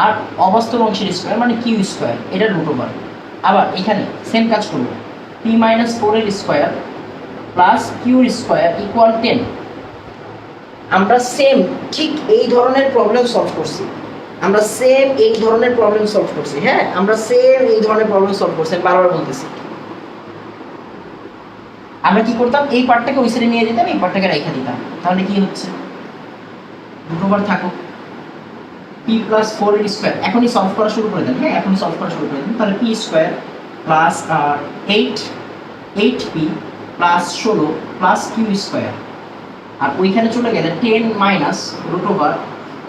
আর অবাস্তব অংশের স্কোয়ার মানে কিউ স্কোয়ার, এটা রুট ওভার। আবার এখানে সেম কাজ করবো, পি মাইনাস ফোরের স্কোয়ার প্লাস কিউর স্কোয়ার ইকুয়াল 10। আমরা সেম ঠিক এই ধরনের প্রবলেম সলভ করছি, আমরা সেম এই ধরনের প্রবলেম সলভ করছি, হ্যাঁ আমরা সেম এই ধরনের প্রবলেম সলভ করছি, বারবার বলতেছি। আমরা কি করতাম, এই পার্টটাকে ওই সাইডে নিয়ে যেতাম, এই পার্টটাকে রেখে দিতাম, তাহলে কি হচ্ছে দুটো বার থাকুক পি প্লাস ফোর এর স্কোয়ার, এখনই সলভ করা শুরু করে দেন, হ্যাঁ এখনই সলভ করা শুরু করে দেন। তাহলে p square plus eight p plus 16 plus q square, আর ওইখানে চলে গেলে 10 মাইনাস রুট ওভার,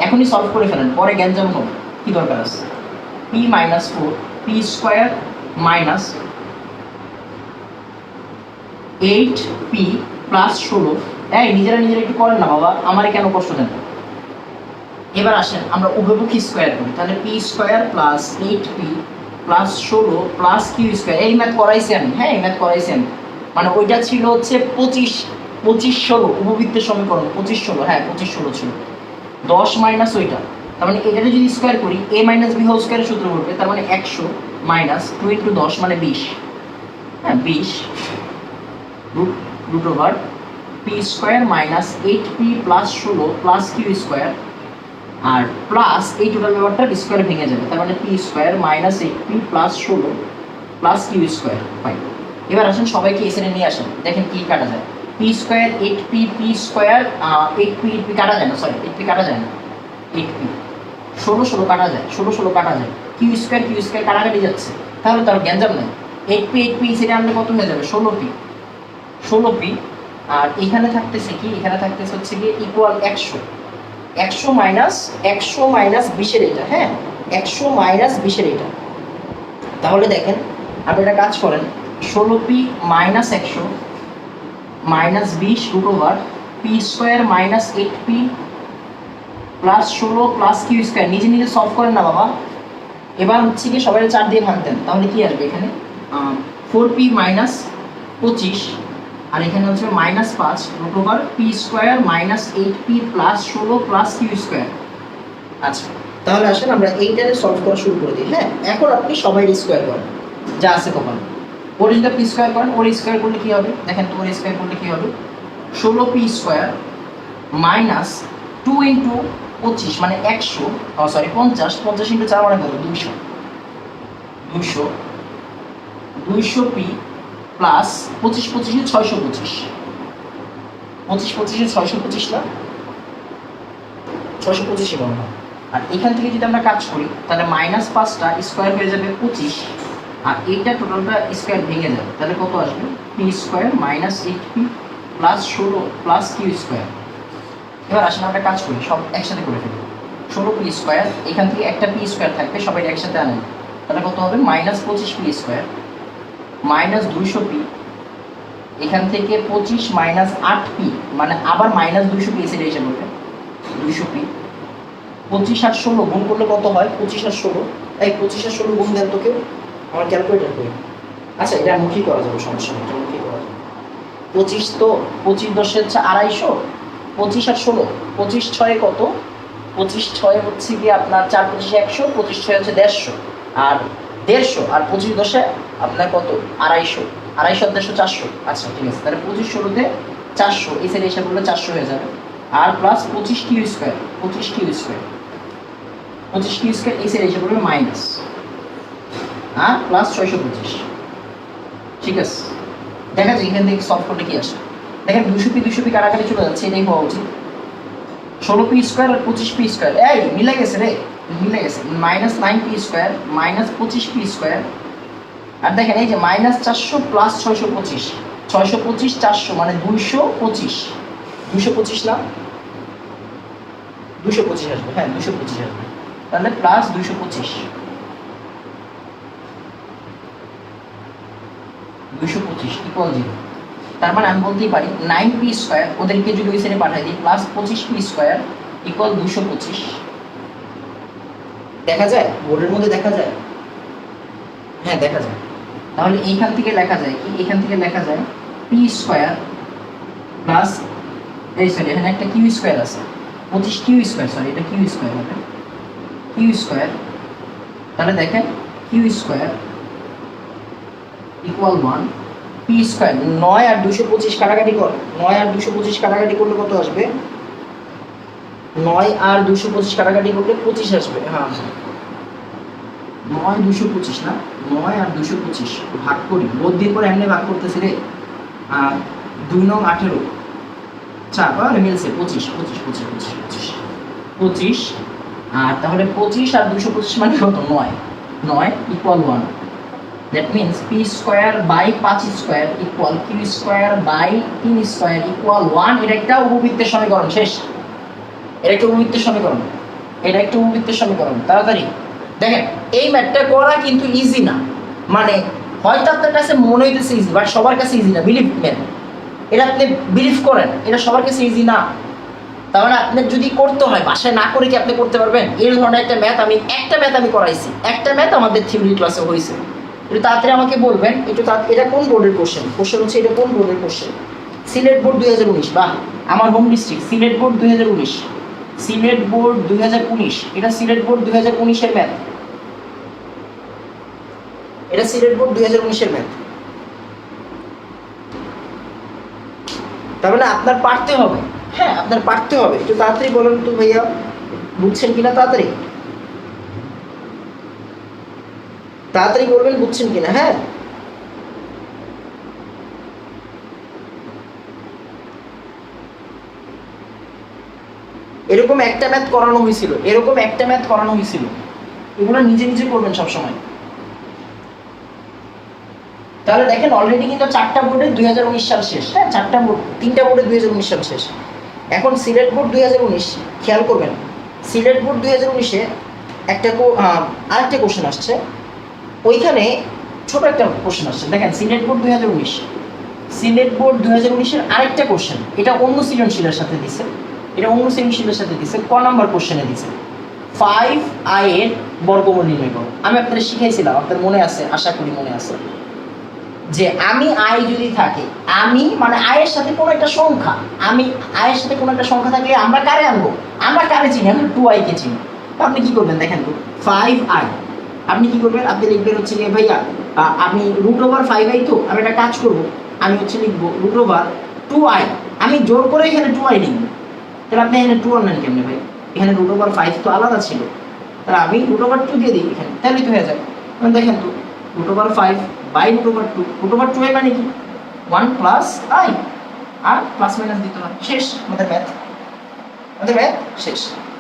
এখনই সলভ করে ফেলেন, পরে গ্যাঞ্জাম হবে, কি দরকার আছে, p minus four p square minus 8p plus 16, এই নিজেরা একটু করেন না বাবা, আমারে কেন কষ্ট দেন। এবার আসেন আমরা উভয়পক্ষী স্কোয়ার করি, তাহলে p square plus 8p plus 16 plus q square, এই ম্যাথ করাইছি আমি, হ্যাঁ এই ম্যাথ করাইছি আমি, মানে ওইটা ছিল হচ্ছে 25 16 উপবৃত্তের সমীকরণ, 25 16, হ্যাঁ 25 16 ছিল, 10 মাইনাস ওইটা, তার মানে এটা যদি স্কোয়ার করি a মাইনাস বি হোল স্কোয়ারের সূত্র করবে, তার মানে 100 মাইনাস 2 ইন্টু 10 মানে 20, হ্যাঁ 20 root over p square minus 8p plus 16 plus q square, আর প্লাস এই টোটাল ব্যাপারটা স্কোয়ার ভেঙে যাবে, তার মানে p square minus 8p plus 16 plus q square, fine. এবার আসেন সবাইকে এসে নিয়ে আসেন, দেখেন কি কাটা যায়, P square 8p P square 8p কাটা যায় না, সরি 8p কাটা যায় না, 8p 16 কাটা যায়, 16 কাটা যায়, কিউ স্কোয়ার কাটাকাটি যাচ্ছে, তাহলে তার গ্যাঞ্জাম নেই, 8p সেটা আনলে কত হয়ে যাবে 16p, আর এখানে থাকতেছে কি, এখানে থাকতেছে হচ্ছে কি ইকুয়াল 100 মাইনাস 20-এর এটা, হ্যাঁ 100 মাইনাস 20-এর এটা। তাহলে দেখেন আপনি একটা কাজ করেন, 16p minus 100 minus 20 root over p square minus 8p plus 16 plus q square, নিজে সলভ করেন না বাবা। এবার হচ্ছে কি সবাই 4 দিয়ে ভাঙতেন, তাহলে কি আসবে এখানে 4p মাইনাস 25, আর এখানে হচ্ছে minus 5 root over p square minus 8p plus 16 plus q square. আচ্ছা তাহলে আসেন আমরা এইটারে সলভ করা শুরু করে দিই, হ্যাঁ এখন আপনি সবাই স্কোয়ার করেন যা আছে কখন, ওর যদি আপনি স্কোয়ার করেন, ওর স্কোয়ার করলে কী হবে দেখেন, তো ওর স্কোয়ার করলে কী হবে 16p স্কোয়ার মাইনাস 2 ইন্টু 25 মানে 100 সরি 50 ইন্টু 4 মানে কত 200p প্লাস 25 625, 25 625 না 625 বলবো। আর এখান থেকে যদি আমরা কাজ করি তাহলে মাইনাস 5টা স্কোয়ার হয়ে যাবে 25, আর এইটা টোটালটা স্কোয়ার ভেঙে যাবে, তাহলে কত আসবে p square minus 8p plus 16 plus q square. এবার আসলে আমরা কাজ করি, সব একসাথে করে ফেলি, 16p স্কোয়ার, এখান থেকে একটা p স্কোয়ার থাকবে, সবাই একসাথে আনেন, তাহলে কত হবে minus 25p square minus 200p, এখান থেকে 25 মাইনাস 8p মানে আবার মাইনাস 200p এসে এসে বলবে 200p। 25 আর 16 গুণ করলে কত হয়? 25 আর 16, এই 25 আর 16 গুণ দেন তো কেউ, আমার ক্যালকুলেটার করি। আচ্ছা এটা মুখী করা যাবে, সমস্যা নেই, এটা মুখী করা যাবে। 25 তো 25 10 হচ্ছে 250, 25 আর 16, 25 6 কত? 25 6 হচ্ছে কি আপনার 4 25 100, 25 6 হচ্ছে 150 আর 150, আর 25 10 আপনার কত? 250, 250 আর 150 400। আচ্ছা ঠিক আছে, তাহলে 25 16-তে 400, এই সাইডে এসে বললে 400 হয়ে যাবে, আর plus 25 q square, 25 q square, 25 q square এই সাইডে এসে বলবে মাইনাস, আর প্লাস 625। ঠিক আছে, দেখা যায় এখান থেকে সলভ করলে কি আসে। দেখেন 200p কাটাকাটি চলে যাচ্ছে, এটাই হওয়া উচিত। 16p স্কোয়ার আর 25p স্কোয়ার, এই মিলে গেছে রে, মিলে গেছে। Minus 9p square minus 25p square, আর দেখেন এই যে মাইনাস 400 প্লাস 625, 625 400 মানে 225, 225 না 225 আসবে, হ্যাঁ 225 আসবে, তাহলে প্লাস 225, 225 ইকুয়াল 0। তার মানে আমি বলতেই পারি 9p স্কোয়ার, ওদেরকে যদি ওই সাইডে পাঠাই দিই, প্লাস 25p স্কোয়ার ইকুয়াল 225। দেখা যায় বোর্ডের মধ্যে, দেখা যায়, হ্যাঁ দেখা যায়। তাহলে এইখান থেকে লেখা যায় কি, এখান থেকে লেখা যায় p স্কোয়ার প্লাস, এই সরি এখানে একটা কিউ স্কোয়ার আছে, 25 কিউ স্কোয়ার, সরি এটা কিউ স্কোয়ার হবে, কিউ স্কোয়ার, তাহলে দেখেন q square equal 1 p square. 9 আর 225 কাটাকাটি কর, 9 আর 225 কাটাকাটি করলে কত আসবে? 9 আর 225 কাটাকাটি করলে 25 আসবে, হ্যাঁ 9 225 না, 9 আর 225 ভাগ করি, বোধ দিয়ে পরে এমনি ভাগ করতেছি রে, 2 9 18, চার মিলছে 25 25 25 25 25, আর তাহলে 25 আর 225 মানে কত? 9, 9 equal 1। That means p square by 5 square equal q square by 3 square equal 1। এটা একটা উপবৃত্তের সমীকরণ, শেষ। এটা একটা উপবৃত্তের সমীকরণ, এটা একটা উপবৃত্তের সমীকরণ। তাড়াতাড়ি দেখেন, এই ম্যাথটা করা কিন্তু ইজি না, মানে হয়তো আপনার কাছে মনে হইতেছে ইজি, বাট সবার কাছে ইজি না, বিলিভ ম্যান, এটা আপনি বিলিভ করেন, এটা সবার কাছে ইজি না। তাহলে আপনার যদি করতে হয়, বাসায় না করে কি আপনি করতে পারবেন? এই ধরনের একটা ম্যাথ আমি করাইছি, একটা ম্যাথ আমাদের থিওরি ক্লাসে হয়েছে। একটু তাড়াতাড়ি আমাকে বলবেন, এটা কোন বোর্ডের কোশ্চেন? কোশ্চেন হচ্ছে এটা কোন বোর্ডের কোশ্চেন? সিলেট বোর্ড 2019, বাহ আমার home district, Sylhet board 2019, Sylhet board 2019, এটা সিলেট বোর্ড 2019 এর ম্যাথ, এটা সিলেট বোর্ড 2019 এর ম্যাথ। তার মানে আপনার পারতে হবে, হ্যাঁ আপনার পারতে হবে। একটু তাড়াতাড়ি বলেন তো ভাইয়া, বুঝছেন কিনা? তাড়াতাড়ি তাড়াতাড়ি বলবেন, বুঝছেন কিনা? হ্যাঁ এরকম একটা ম্যাথ করানো হয়েছিল, এরকম একটা ম্যাথ করানো হয়েছিল, এগুলো নিজে নিজে করবেন সবসময়। তাহলে দেখেন অলরেডি কিন্তু 4টা বোর্ডে 2019 সাল শেষ, হ্যাঁ 4টা বোর্ড, 3টা বোর্ডে 2019 সাল শেষ। এখন সিলেট বোর্ড 2019, খেয়াল করবেন সিলেট বোর্ড 2019-এ আরেকটা কোশ্চেন আসছে, ওইখানে ছোট একটা কোশ্চেন আসছে। দেখেন সিলেট বোর্ড 2019, সিলেট বোর্ড 2019-এর আরেকটা কোশ্চেন, এটা অন্য সৃজনশীলের সাথে দিছে, এটা অন্য সৃজনশীলের সাথে দিছে, ক নাম্বার কোশ্চেনে দিছে 5i এর বর্গমূল নির্ণয় করো। আমি আপনাদের শিখাইছিলাম, আপনাদের মনে আছে, আশা করি মনে আছে, যে আমি আই যদি থাকে, আমি মানে আয়ের সাথে কোনো একটা সংখ্যা, আমি আয়ের সাথে কোনো একটা সংখ্যা থাকলে আমরা কারে আনবো? আমরা কারে চিনি? আমরা 2i কে চিনি। তো আপনি কি করবেন দেখেন তো, 5i আপনি কি করবেন? আপনি লিখবেন হচ্ছে যে ভাইয়া আমি √5i, তো আমি একটা কাজ করবো, আমি হচ্ছে লিখবো √2i, আমি জোর করে এখানে 2i লিখবো। তাহলে আপনি এখানে 2 আনলেন কেমনে ভাই? এখানে √5 তো আলাদা ছিল, তাহলে আমি √2 দিয়ে দিই এখানে, তাহলে তো হয়ে যায়। দেখেন তো √5 বাই √2 মানে কি 1 প্লাস i, আর প্লাস মাইনাস দিতে হয়, শেষ আমাদের ম্যাথ শেষ।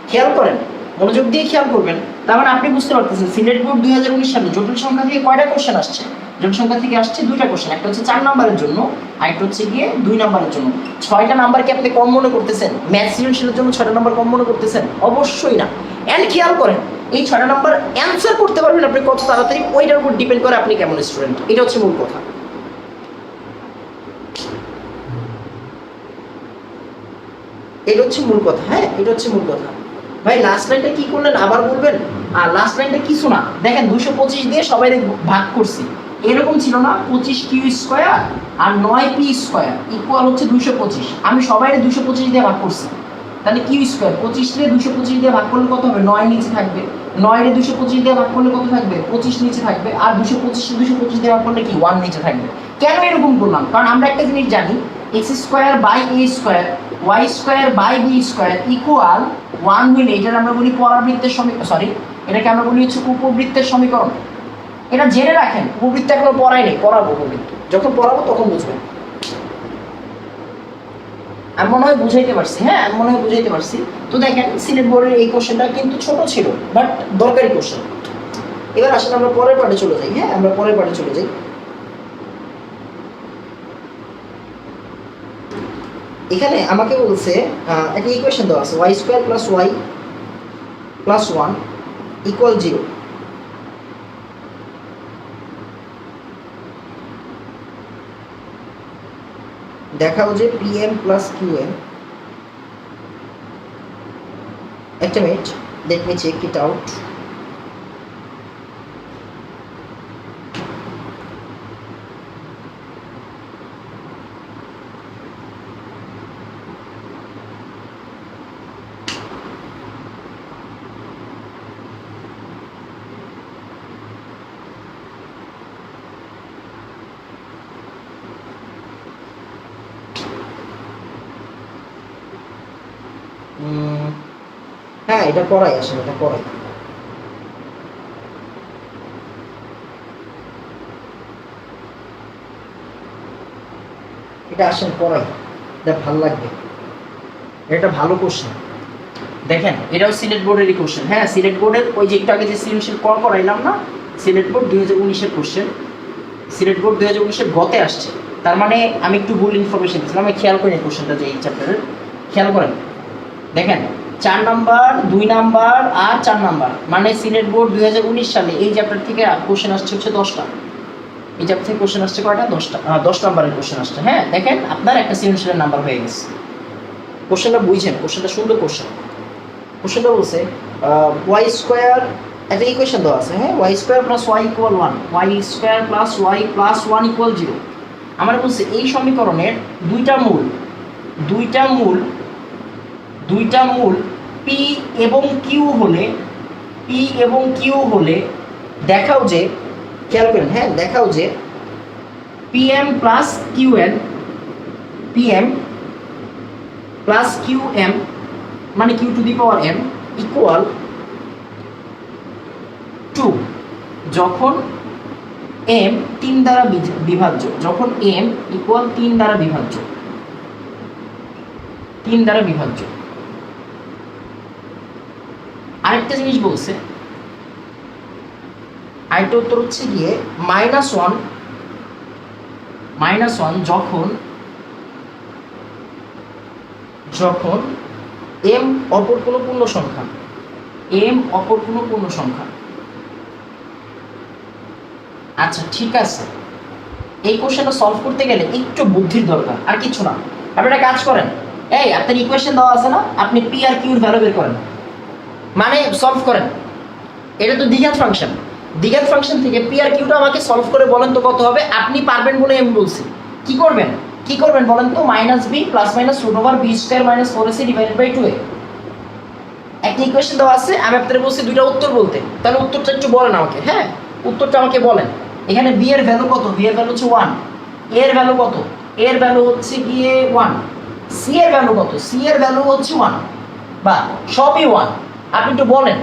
খেয়াল করেন, মনোযোগ দিয়ে খেয়াল করবেন। তার মানে আপনি বুঝতে পারতেছেন সিলেট বোর্ড 2019 সালে জটিল সংখ্যা থেকে কয়টা কোশ্চেন আসছে? জটিল সংখ্যা থেকে আসছে 2টা কোশ্চেন, একটা হচ্ছে 4 নম্বরের জন্য, আর একটা হচ্ছে গিয়ে 2 নম্বরের জন্য। 6টা নাম্বার কি আপনি কম মনে করতেছেন? ম্যাথ সৃজনশীলের জন্য 6টা নাম্বার কম মনে করতেছেন? অবশ্যই না। এন্ড খেয়াল করেন এই 6টা নাম্বার অ্যান্সার করতে পারবেন আপনি কত তাড়াতাড়ি, ওইটার উপর ডিপেন্ড করে আপনি কেমন স্টুডেন্ট। এটা হচ্ছে মূল কথা। এটা হচ্ছে মূল কথা। হ্যাঁ, এটা হচ্ছে মূল কথা। ভাই লাস্ট লাইনটা কি করলেন আবার বলবেন? আর লাস্ট লাইনটা কিছু না, দেখেন 225 দিয়ে সবাই ভাগ করছি, এরকম ছিল না 25 কিউ স্কয়ার আর 9 পি স্কয়ার ইকুয়াল হচ্ছে 225। আমি সবাই 225 দিয়ে ভাগ করছি, তাহলে কিউ স্কয়ার 25 রে 225 দিয়ে ভাগ করলে কত হবে? 9 নিচে থাকবে, 9 রে 225 দিয়ে ভাগ করলে কত থাকবে? 25 নিচে থাকবে, আর 225 দিয়ে ভাগ করলে কি 1 নিচে থাকবে। কেন এরকম করলাম? কারণ আমরা একটা জিনিস জানি, x square by a square y square by b square equal 1 হইলে এটার আমরা বলি পরাবৃত্তের সমীকরণ, সরি এটাকে আমরা বলি হচ্ছে উপবৃত্তের সমীকরণ। এটা জেনে রাখেন, উপবৃত্ত এখনো পড়াই নেই, পড়াবো উপবৃত্ত, যখন পড়াবো তখন বুঝবেন। আমি মনে হয় বুঝাইতে পারছি, হ্যাঁ আমি মনে হয় বুঝাইতে পারছি। তো দেখেন সিলেট বোর্ডের এই কোশ্চেনটা কিন্তু ছোট ছিল বাট দরকারি কোশ্চেন। এবার আসলে আমরা পরের পার্টে চলে যাই। হ্যাঁ, আমরা পরের পার্টে চলে যাই। এখানে আমাকে বলছে একটা ইকুয়েশন দেওয়া আছে, y square plus y plus 1 equal 0। দেখাও যে p m plus q m, একটা minute, let me check it out. হ্যাঁ এটা পড়াই, আসলে এটা পড়াই। এটা আসেন পড়াই, এটা ভালো লাগবে, এটা ভালো কোশ্চেন। দেখেন এটাও সিলেট বোর্ডেরই কোশ্চেন। হ্যাঁ, সিলেট বোর্ডের ওই যে একটু আগে যে সৃজনশীল কল করাইলাম না, সিলেট বোর্ড 2019-এর কোশ্চেন। সিলেট বোর্ড 2019-এর গতে আসছে, তার মানে আমি একটু ভুল ইনফরমেশন দিচ্ছিলাম, আমি খেয়াল করিনি কোশ্চেনটা যে এই চ্যাপ্টারের। খেয়াল করেন, দেখেন 4 নাম্বার 2 নাম্বার আর 4 নাম্বার, মানে সিলেট বোর্ড 2019 সালে এই চ্যাপ্টার থেকে কোশ্চেন আসছে হচ্ছে 10টা। এই চ্যাপ্টার থেকে কোশ্চেন আসছে কয়টা? 10টা, 10 নাম্বারের কোশ্চেন আসছে। হ্যাঁ দেখেন আপনার একটা সৃজনশীলের নাম্বার হয়ে গেছে। কোশ্চেনটা বুঝছেন? কোশ্চেনটা সুন্দর কোশ্চেন। কোশ্চেনটা বলছে ওয়াই স্কোয়ার, একটা ইকুয়েশন দেওয়া আছে। হ্যাঁ, y square plus y equal 1, y square plus y plus 1 equal 0। আমার বলছে এই সমীকরণের দুইটা মূল পি এবং কিউ হলে দেখাও যে, খেয়াল করেন, হ্যাঁ দেখাও যে p m plus q n, p m plus q m মানে q to the power m equal 2 যখন এম 3 দ্বারা বিভাজ্য, যখন এম ইকুয়াল 3 দ্বারা বিভাজ্য। আরেকটা জিনিস বলছে, আরেকটা উত্তর হচ্ছে গিয়ে -1 যখন এম অপর কোনো পূর্ণ সংখ্যা। আচ্ছা ঠিক আছে, এই কোশ্চেনটা সলভ করতে গেলে একটু বুদ্ধির দরকার, আর কিছু না। আপনি একটা কাজ করেন, এই আপনার ইকুয়েশন দেওয়া আছে না, আপনি পি আর কিউর ভ্যালু বের করেন, মানে সলভ করেন। এটা তো দ্বিঘাত ফাংশন থেকে পি আর কিউটা আমাকে সলভ করে বলেন তো কত হবে। আপনি পারবেন বলে আমি বলছি। কি করবেন বলেন তো? -b plus minus root over b square minus 4ac divided by 2a। একটা ইকুয়েশন দেওয়া আছে, আমি আপনাদের বলছি দুইটা উত্তর বলতে, তাহলে উত্তরটা একটু বলেন আমাকে। হ্যাঁ, উত্তরটা আমাকে বলেন। এখানে বি এর ভ্যালু কত? বি এর ভ্যালু হচ্ছে 1। এ এর ভ্যালু কত? এ এর ভ্যালু হচ্ছে গিয়ে 1। সি এর ভ্যালু কত? সি এর ভ্যালু হচ্ছে 1, বা সবই 1। আপনি একটু বলেন,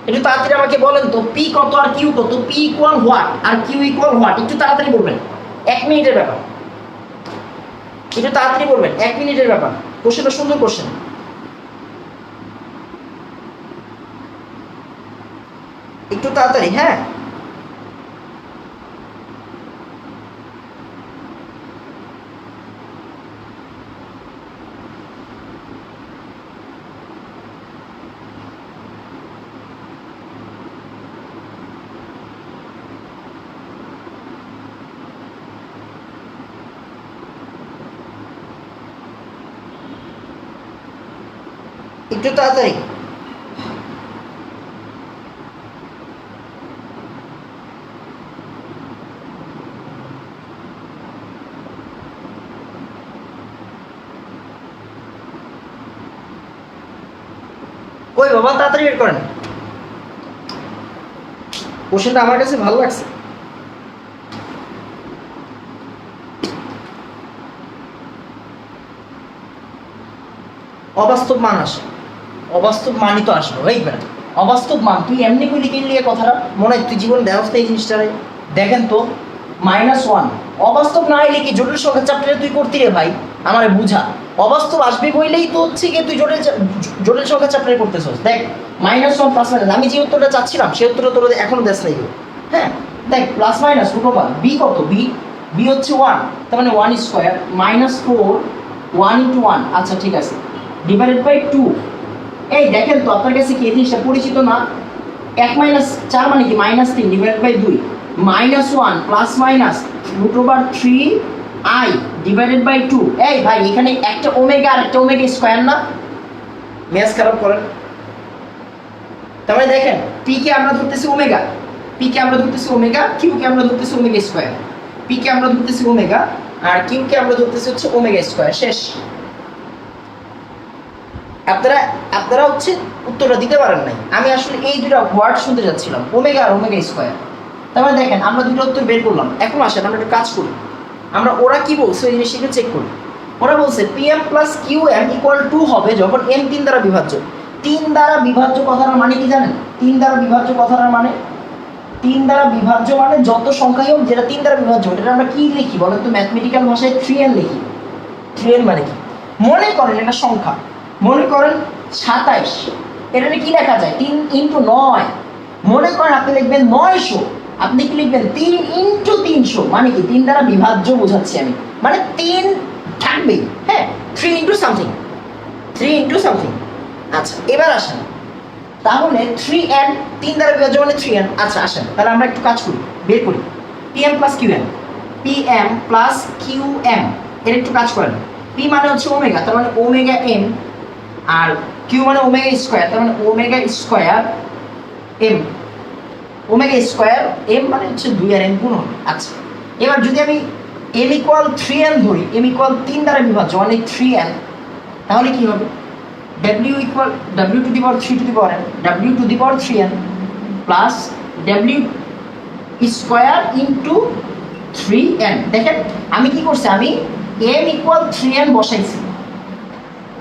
একটু তাড়াতাড়ি আমাকে বলেন তো পি কত আর কিউ কত? পি ইকুয়াল হোয়াট আর কিউ ইকুয়াল হোয়াট? একটু তাড়াতাড়ি বলবেন, 1 মিনিটের ব্যাপার। একটু তাড়াতাড়ি বলবেন, 1 মিনিটের ব্যাপার। কোশ্চেনটা সুন্দর কোশ্চেন। একটু তাড়াতাড়ি, হ্যাঁ। একটু তাড়াতাড়ি। ওই বাবা তাড়াতাড়ি বের করেন, কোশ্চেনটা আমার কাছে ভালো লাগছে। অবাস্তব মান আসে, অবাস্তব মানই তো আসবে ভাই বেটা। অবাস্তব মান তুই এমনি করে লিখে নিলি কথাটা। মনে হয় তুই জীবন ব্যবস্থা এই জিনিসটা দেখেন তো -1 অবাস্তব না এলে কি জটিল সংখ্যা চ্যাপ্টারে তুই করতি রে ভাই, আমারে বুঝা। অবাস্তব আসবে বইলেই তো হচ্ছে কি তুই জটিল সংখ্যা চ্যাপ্টারে করতেছস। দেখ -1 প্লাস মাইনাস, আমি যে উত্তরটা চাচ্ছিলাম সেই উত্তরটা তোর এখনো দেশ নাই। হ্যাঁ দেখ plus minus root over b কত, বি হচ্ছে 1, তার মানে 1 স্কোয়ার -4 1 ইন্টু 1। আচ্ছা ঠিক আছে, ডিভাইডেড বাই 2। এই দেখেন তো আপনার কাছে কি এই জিনিসটা পরিচিত না? 1 - 4 মানে কি -3 divided by 2, -1 plus minus root over 3i divided by 2। এই ভাই এখানে একটা ওমেগা আর একটা ওমেগা স্কোয়ার না? ম্যাথ খারাপ করেন। তার মানে দেখেন পি কে আমরা ধরতেছি ওমেগা, পি কে আমরা ধরতেছি ওমেগা, কিউ কে আমরা ধরতেছি ওমেগা স্কোয়ার। পি কে আমরা ধরতেছি ওমেগা আর কিউ কে আমরা ধরতেছি হচ্ছে ওমেগা স্কোয়ার। শেষ। আপনারা হচ্ছে উত্তরটা দিতে পারেন নাই। আমি আসলে এই দুটো ওয়ার্ড শুনতে যাচ্ছিলাম, ওমেগা আর ওমেগা স্কোয়ার। তার মানে দেখেন আমরা দুটো উত্তর বের করলাম। এখন আসেন আমরা একটা কাজ করি, আমরা ওরা কি বলছে ওই জিনিসটা একটু চেক করি। ওরা বলছে p m plus q m equal 2 হবে যখন এম 3 দ্বারা বিভাজ্য। 3 দ্বারা বিভাজ্য কথাটার মানে কি জানেন? 3 দ্বারা বিভাজ্য কথাটার মানে 3 দ্বারা বিভাজ্য মানে যত সংখ্যাই হোক যেটা 3 দ্বারা বিভাজ্য এটা আমরা কি লিখি বলেন তো? ম্যাথমেটিক্যাল ভাষায় 3n লিখি। 3n মানে কি? মনে করেন এটা সংখ্যা, মনে করেন 27, এটা কি লেখা যায়? 3 ইন্টু 9। মনে করেন আপনি লিখবেন 900, আপনি কি লিখবেন 3 ইন্টু 300। মানে কি 3 দ্বারা বিভাজ্য বোঝাচ্ছি আমি, মানে 3 থাকবেই। হ্যাঁ 3 ইন্টু সামথিং, 3 ইন্টু সামথিং। আচ্ছা এবার আসেন, তাহলে 3n 3 দ্বারা বিভাজ্য মানে 3n। আচ্ছা আসেন তাহলে আমরা একটু কাজ করি, বের করি pm plus qm, pm plus qm এর একটু কাজ করেন। p মানে হচ্ছে ওমেগা, তার মানে ওমেগা m, আর q মানে ওমেগা স্কয়ার, তার মানে omega square m। Omega square m মানে হচ্ছে 2 আর m গুণন। আচ্ছা এবার যদি আমি m ইকুয়াল 3n ধরি, m ইকুয়াল 3 দ্বারা বিভাজ্য মানে 3n, তাহলে কি হবে? w equal w two the power 3 two the power n, w two the power 3n plus w square into 3n। দেখেন আমি কি করছি, আমি m ইকুয়াল 3n বসাইছি।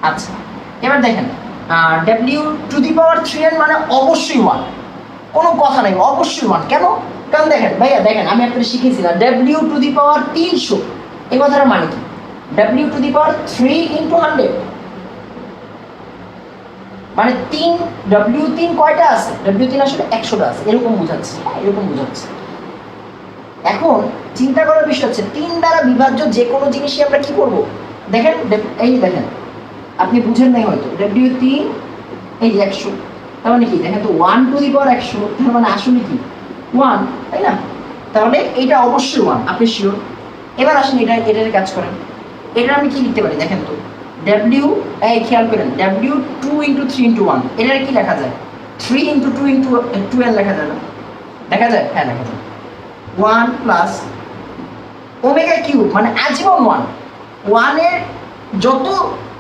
আচ্ছা এবার দেখেন w two the power 3n মানে অবশ্যই 1, কোনো কথা নাই, অবশ্যই 1। কেন? কারণ দেখেন ভাইয়া, দেখেন আমি আপনাদের শিখিয়েছিলাম w টু দি পাওয়ার 300 এই কথাটা মানে কি? w two the power 3 into 100 মানে 3, w3 কয়টা আছে? w3 আসলে 100টা আছে, এরকম বোঝাচ্ছে, এরকম বোঝাচ্ছে। এখন চিন্তা করার বিষয় হচ্ছে 3 দ্বারা বিভাজ্য যে কোনো জিনিসই আমরা কি করব? দেখেন এই দেখেন আপনি বুঝেন নাই হয়তো, w3 এই যে 100, তার মানে কি? দেখেন তো 1 টু দি পাওয়ার 100, তার মানে আসলে কি 1, তাই না? তাহলে এটা অবশ্যই 1, আপনি শিওর? এবার আসেন এটার কাজ করেন। এটা আমি কি লিখতে পারি দেখেন তো, w এই খেয়াল করেন w2 ইন্টু 3 ইন্টু 1 এটা কি লেখা যায়? 3 ইন্টু 2 ইন্টু 2n লেখা যায় না? দেখা যায়? হ্যাঁ লেখা যায়। 1 প্লাস ওমেগা কিউব মানে আজীবন 1, 1 এর যত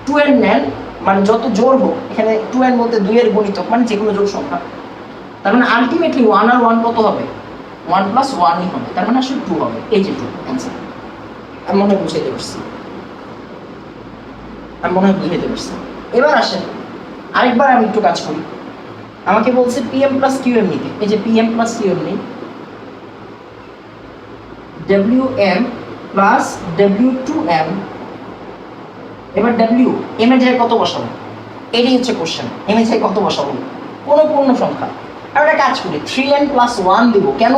2n নেন মানে যত জোর হোক, এখানে 2n বলতে 2 এর গুণিতক মানে যে কোনো জোড় সংখ্যা, তার মানে আলটিমেটলি 1 আর 1 কত হবে? 1 প্লাস 1ই হবে, তার মানে আসলে 2 হবে। এই যে 2 অ্যান্সার। আমি মনে হয় বুঝাইতে পারছি, আমি মনে হয় বুঝাইতে পারছি। এবার আসেন আরেকবার আমি একটু কাজ করি। আমাকে বলছে pm প্লাস qm নিতে, এই যে pm প্লাস qm নিই, wm প্লাস w2m। এবার w m এর জায়গায় কত বসাবো? এটাই হচ্ছে কোশ্চেন, m এর জায়গায় কত বসাবো? কোনো পূর্ণ সংখ্যা। আর একটা কাজ করি 3n প্লাস 1 দিব। কেন?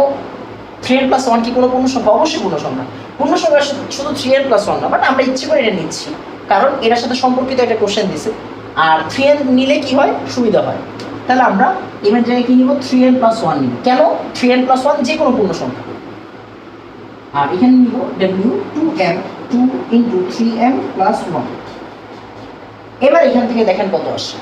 3n প্লাস 1 কি কোনো পূর্ণ সংখ্যা? অবশ্যই পূর্ণ সংখ্যা। পূর্ণ সংখ্যা শুধু 3n প্লাস 1 না, বাট আমরা ইচ্ছে করে এটা নিচ্ছি কারণ এটার সাথে সম্পর্কিত একটা কোশ্চেন দিছে, আর 3n নিলে কি হয়? সুবিধা হয়। তাহলে আমরা m এর জায়গায় কি নিব? 3n প্লাস 1 নিব। কেন? 3n প্লাস 1 যে কোনো পূর্ণ সংখ্যা। আর এখানে নিব w2m, 2 ইন্টু 3m প্লাস 1। এবার এখান থেকে দেখেন কত আসে।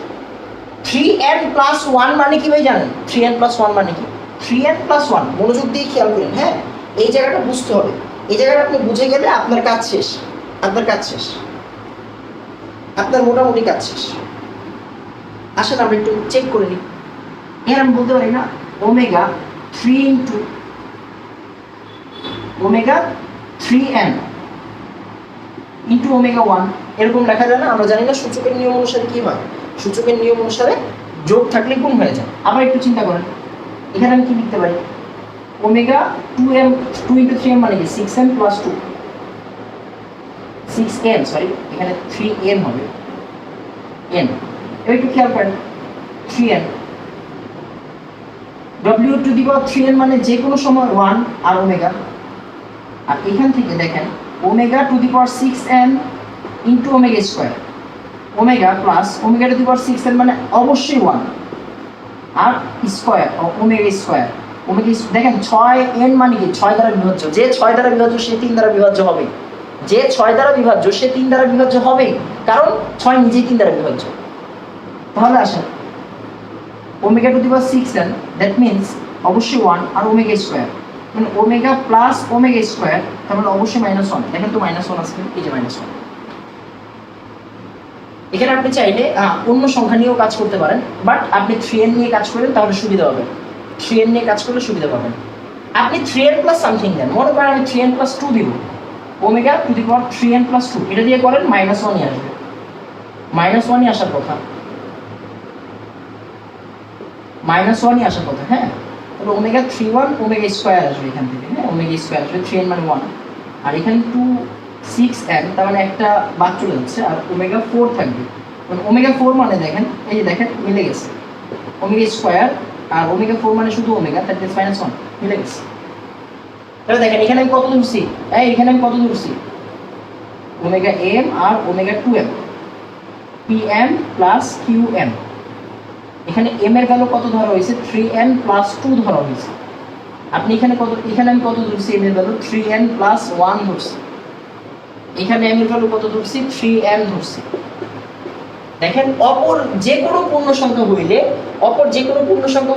3n+1 মানে কি ভাই জানেন? 3n+1 মানে কি? 3n+1 মনোযোগ দিয়ে খেয়াল করেন, হ্যাঁ? এই জায়গাটা বুঝতে হবে। এই জায়গাটা আপনি বুঝে গেলে আপনার কাজ শেষ। আপনার কাজ শেষ। আপনার মোটামুটি কাজ শেষ। আসেন আমরা একটু চেক করে নিই। এর আমি বলতে পারি না omega 3 into omega 3n into omega 1 এরকম লেখা যায় না? আমরা জানি না সূচকের নিয়ম অনুসারে কি হয়। সূচকের নিয়ম অনুসারে যোগ থাকলে গুণ হয়ে যায়। আবার একটু চিন্তা করেন, এখানে আমি কি লিখতে পারি? ওমেগা 2m 2 ইন্টু 3m মানে কি 6m প্লাস 2 6n, সরি এখানে 3m হবে n। এবার একটু খেয়াল করেন 3n w two the power 3n মানে যে কোনো সময় 1 আর ওমেগা। আর এখান থেকে দেখেন omega two the power 6n into omega square, omega plus omega two the power 6n মানে অবশ্যই 1 আর স্কোয়ার ওমেগা স্কোয়ার। ওমেগা দেখেন 6n মানে কি 6 দ্বারা বিভাজ্য। যে 6 দ্বারা বিভাজ্য সে 3 দ্বারা বিভাজ্য হবে। যে 6 দ্বারা বিভাজ্য সে 3 দ্বারা বিভাজ্য হবে, কারণ 6 নিজেই 3 দ্বারা বিভাজ্য। তাহলে আসেন omega two the power 6n that means অবশ্যই 1 আর ওমেগা স্কোয়ার মানে ওমেগা প্লাস ওমেগা স্কোয়ার, তার মানে অবশ্যই -1। দেখেন তো -1 আসবে, এই যে -1। এখানে আপনি চাইলে অন্য সংখ্যা নিয়েও কাজ করতে পারেন, বাট আপনি 3n নিয়ে কাজ করেন তাহলে সুবিধা হবে। 3n নিয়ে কাজ করলে সুবিধা পাবেন। আপনি 3n প্লাস সামথিং দেন, মনে করেন আমি 3n প্লাস 2 দিব, omega two the power 3n plus 2 এটা দিয়ে করেন -1ই আসবে। -1ই আসার কথা, -1ই আসার কথা, হ্যাঁ। তাহলে ওমেগা 3 ওমেগা স্কোয়ার আসবে এখান থেকে, হ্যাঁ ওমেগা স্কোয়ার আসবে 3n মানে 1 আর এখানে 2 6n, তার মানে একটা বাদ চলে যাচ্ছে আর ওমেগা 4 থাকবে। মানে ওমেগা 4 মানে দেখেন এই যে দেখেন মিলে গেছে, ওমেগা স্কোয়ার আর ওমেগা 4 মানে শুধু ওমেগা, দ্যাট ইজ -1 মিলে গেছে। তাহলে দেখেন এখানে আমি কত ধরছি, এখানে আমি কত ধরছি ওমেগা m আর omega 2m pm plus qm। এখানে m এর ভ্যালু কত ধরা হয়েছে 3n প্লাস 2 ধরা হয়েছে। আপনি এখানে কত, এখানে আমি কত ধরছি m এর ভ্যালু 3n প্লাস 1 ধরছি। এখানে m এর ভ্যালু কত ধরছি 3m ধরছি। দেখেন অপর যে কোনো পূর্ণ সংখ্যা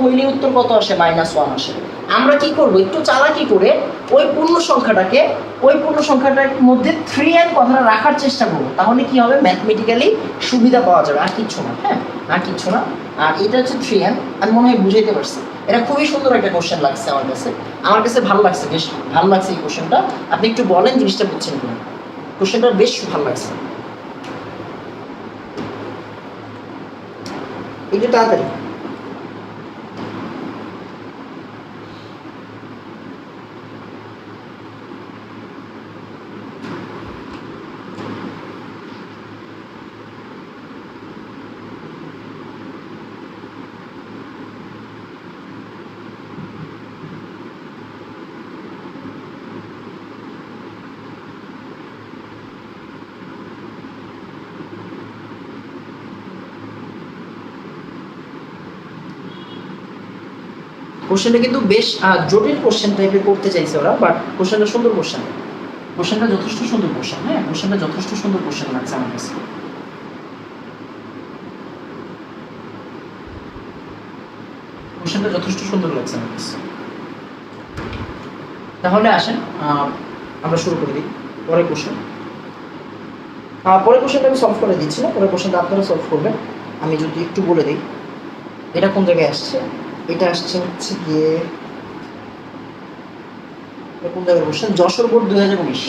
হইলে উত্তর কত আসে -1 আসে। আমরা কি করব, একটু চালাকি করে ওই পূর্ণ সংখ্যাটার মধ্যে 3n কথাটা রাখার চেষ্টা করব, তাহলে কি হবে ম্যাথমেটিক্যালি সুবিধা পাওয়া যাবে, আর কিচ্ছু না, হ্যাঁ আর কিচ্ছু না। আর এটা হচ্ছে 3n, আমি মনে হয় বুঝাইতে পারছি। এটা খুবই সুন্দর একটা কোশ্চেন লাগছে আমার কাছে ভালো লাগছে, বেশ ভালো লাগছে এই কোশ্চেনটা। আপনি একটু বলেন জিনিসটা বুঝছেন কিনা, কোশ্চেনটা বেশ ভালো লাগছে। একটু তাড়াতাড়ি। কোশ্চেনটা কিন্তু বেশ জটিল কোশ্চেন টাইপের করতে চাইছে ওরা, বাট কোশ্চেনটা সুন্দর কোশ্চেন, কোশ্চেনটা যথেষ্ট সুন্দর কোশ্চেন, হ্যাঁ কোশ্চেনটা যথেষ্ট সুন্দর কোশ্চেন লাগছে আমার কাছে। কোশ্চেনটা যথেষ্ট সুন্দর লাগছে আমার কাছে। তাহলে আসেন আমরা শুরু করে দিই পরের কোশ্চেন। পরের কোশ্চেনটা আমি সলভ করে দিচ্ছি না, পরের কোশ্চেনটা আপনারা সলভ করবেন। আমি যদি একটু বলে দিই এটা কোন জায়গায় আসছে, এটা আসছে হচ্ছে গিয়ে কোন জায়গায় question, Jessore board 2019,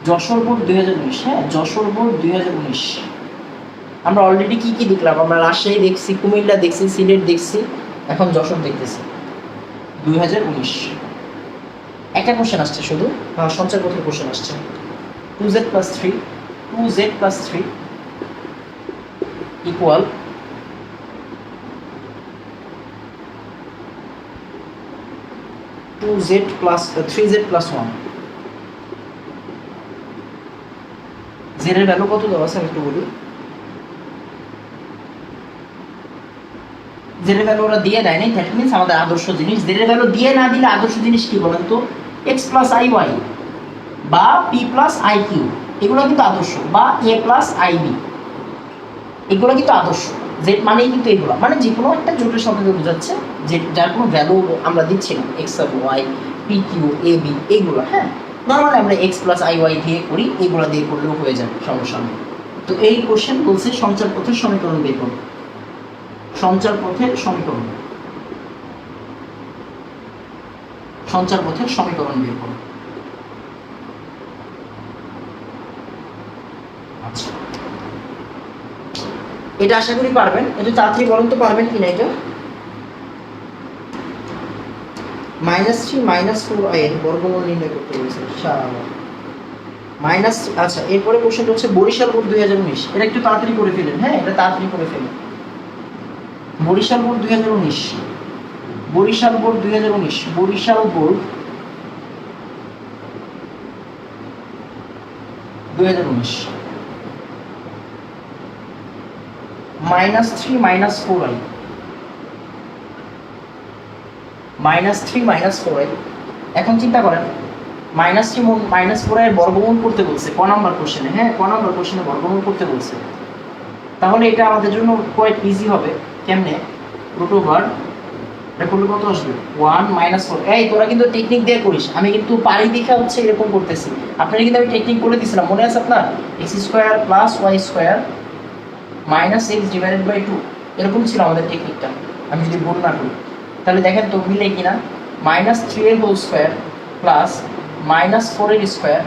Jessore board 2019, হ্যাঁ যশোর বোর্ড 2019। আমরা অলরেডি কি কি দেখলাম, আমরা রাজশাহী দেখছি, কুমিল্লা দেখছি, সিলেট দেখছি, এখন যশোর দেখতেছি। 2019 একটা কোশ্চেন আসছে শুধু, সঞ্চয় পথের কোশ্চেন আসছে। 2z + 3 equal 3z + 1। z এর ভ্যালু কত দেওয়া আছে আমি একটু বলি। z এর ভ্যালু ওরা দিয়ে দেয় নাই, দ্যাট মিন্স আমাদের আদর্শ জিনিস। z এর ভ্যালু দিয়ে না দিলে আদর্শ জিনিস কি বলেন তো, x + iy বা p + iq, এগুলো কিন্তু আদর্শ, বা a + ib, এগুলো কিন্তু আদর্শ। z জেড মানেই কিন্তু এগুলো, মানে যে কোনো একটা জটিল সংখ্যাকে বোঝাচ্ছে যে যার কোনো ভ্যালু আমরা দিচ্ছি না, x R Y, P Q A B এইগুলো। হ্যাঁ, নর্মালি আমরা এক্স প্লাস আই ওয়াই দিয়ে করি, এইগুলো দিয়ে করলেও হয়ে যাবে, সমস্যা নেই। তো এই কোশ্চেন বলছে সঞ্চার পথের সমীকরণ বের করো, সঞ্চার পথের সমীকরণ, সঞ্চার পথের সমীকরণ বের করো। আচ্ছা, এটা আশা করি পারবেন। একটু তাড়াতাড়ি বলুন তো পারবেন কিনা এটা। -3 - 4i এর বর্গমূল নির্ণয় করতে বলেছে মাইনাস। আচ্ছা, এরপরে কোশ্চেনটা হচ্ছে বরিশাল বোর্ড 2019, এটা একটু তাড়াতাড়ি করে ফেলেন। হ্যাঁ, এটা তাড়াতাড়ি করে ফেলেন। Barishal board 2019, Barishal board 2019, Barishal board 2019 -3 - 4i, -3 - 4i। এখন চিন্তা করেন, -3 - 4i এর বর্গমূল করতে বলছে ক নাম্বার কোশ্চেনে। হ্যাঁ, ক নাম্বার কোশ্চেনে বর্গমূল করতে বলছে। তাহলে এটা আমাদের জন্য কোয়াইট ইজি হবে। কেমনে? √, এটা করলে কত আসবে? 1 - 4। এই তোরা কিন্তু টেকনিক দিয়ে করিস, আমি কিন্তু পারি দেখা হচ্ছে এরকম করতেছি। আপনারা কিন্তু আমি টেকনিক করে দিয়েছিলাম, মনে আছে আপনার? x² + y² - x/2 এরকম ছিল আমাদের টেকনিকটা, আমি যদি ভুল না করি। তাহলে দেখেন তো মিলে কিনা। -3 এর হোল স্কোয়ার প্লাস -4 এর স্কোয়ার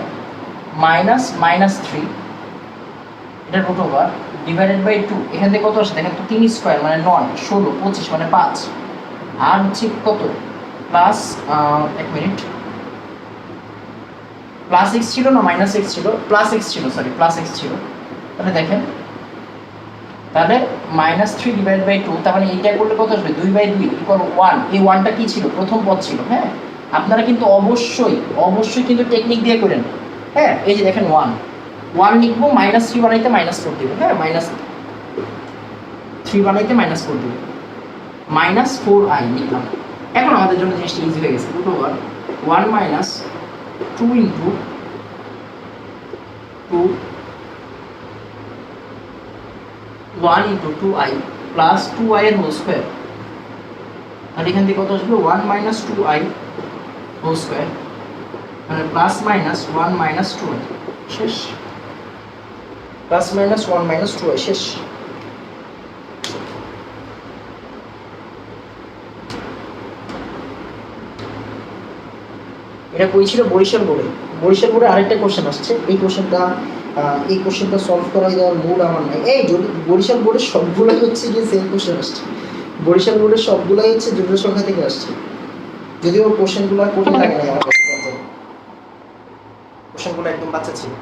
-3, এটা √/2। এখান থেকে কত আসে দেখেন তো, 3 স্কোয়ার মানে 9, 16, 25 মানে 5, আর হচ্ছে কত প্লাস, এক মিনিট, প্লাস এক্স ছিল না মাইনাস এক্স ছিল? প্লাস এক্স ছিল, সরি প্লাস এক্স ছিল। তাহলে দেখেন, তাহলে -3/2, তার মানে এইটা করলে কত আসবে? 2/2 = 1। এই 1টা কি ছিল? প্রথম পদ ছিল। হ্যাঁ, আপনারা কিন্তু অবশ্যই অবশ্যই কিন্তু টেকনিক দিয়ে করেন। হ্যাঁ, এই যে দেখেন 1 লিখবো, -3 বানাইতে -4 দিব। হ্যাঁ, -3 বানাইতে -4 দিব, -4i লিখলাম। এখন আমাদের জন্য জিনিসটা ইজি হয়ে গেছে। √1 - 2 × 2 1 × 2i প্লাস 2i এর হোল স্কোয়ার। আর এখান থেকে কত আসবে? 1 - 2i হোল স্কোয়ার, মানে +- 1 - 2i শেষ, +- 1 - 2i শেষ। এটা কই ছিল? বরিশাল বোর্ডে। বরিশাল বোর্ডে আরেকটা কোশ্চেন আসছে। এই কোশ্চেনটা সলভ করাই দেওয়ার মুড আমার নাই। এই যদি বরিশাল বোর্ডের সবগুলোই হচ্ছে যে সেম কোশ্চেন আসছে, বরিশাল বোর্ডের সবগুলাই হচ্ছে জটিল সংখ্যা থেকে আসছে। যদিও কোশ্চেনগুলো কঠিন লাগে না আমার কাছে, কোশ্চেনগুলো একদম বাচ্চা ছিল।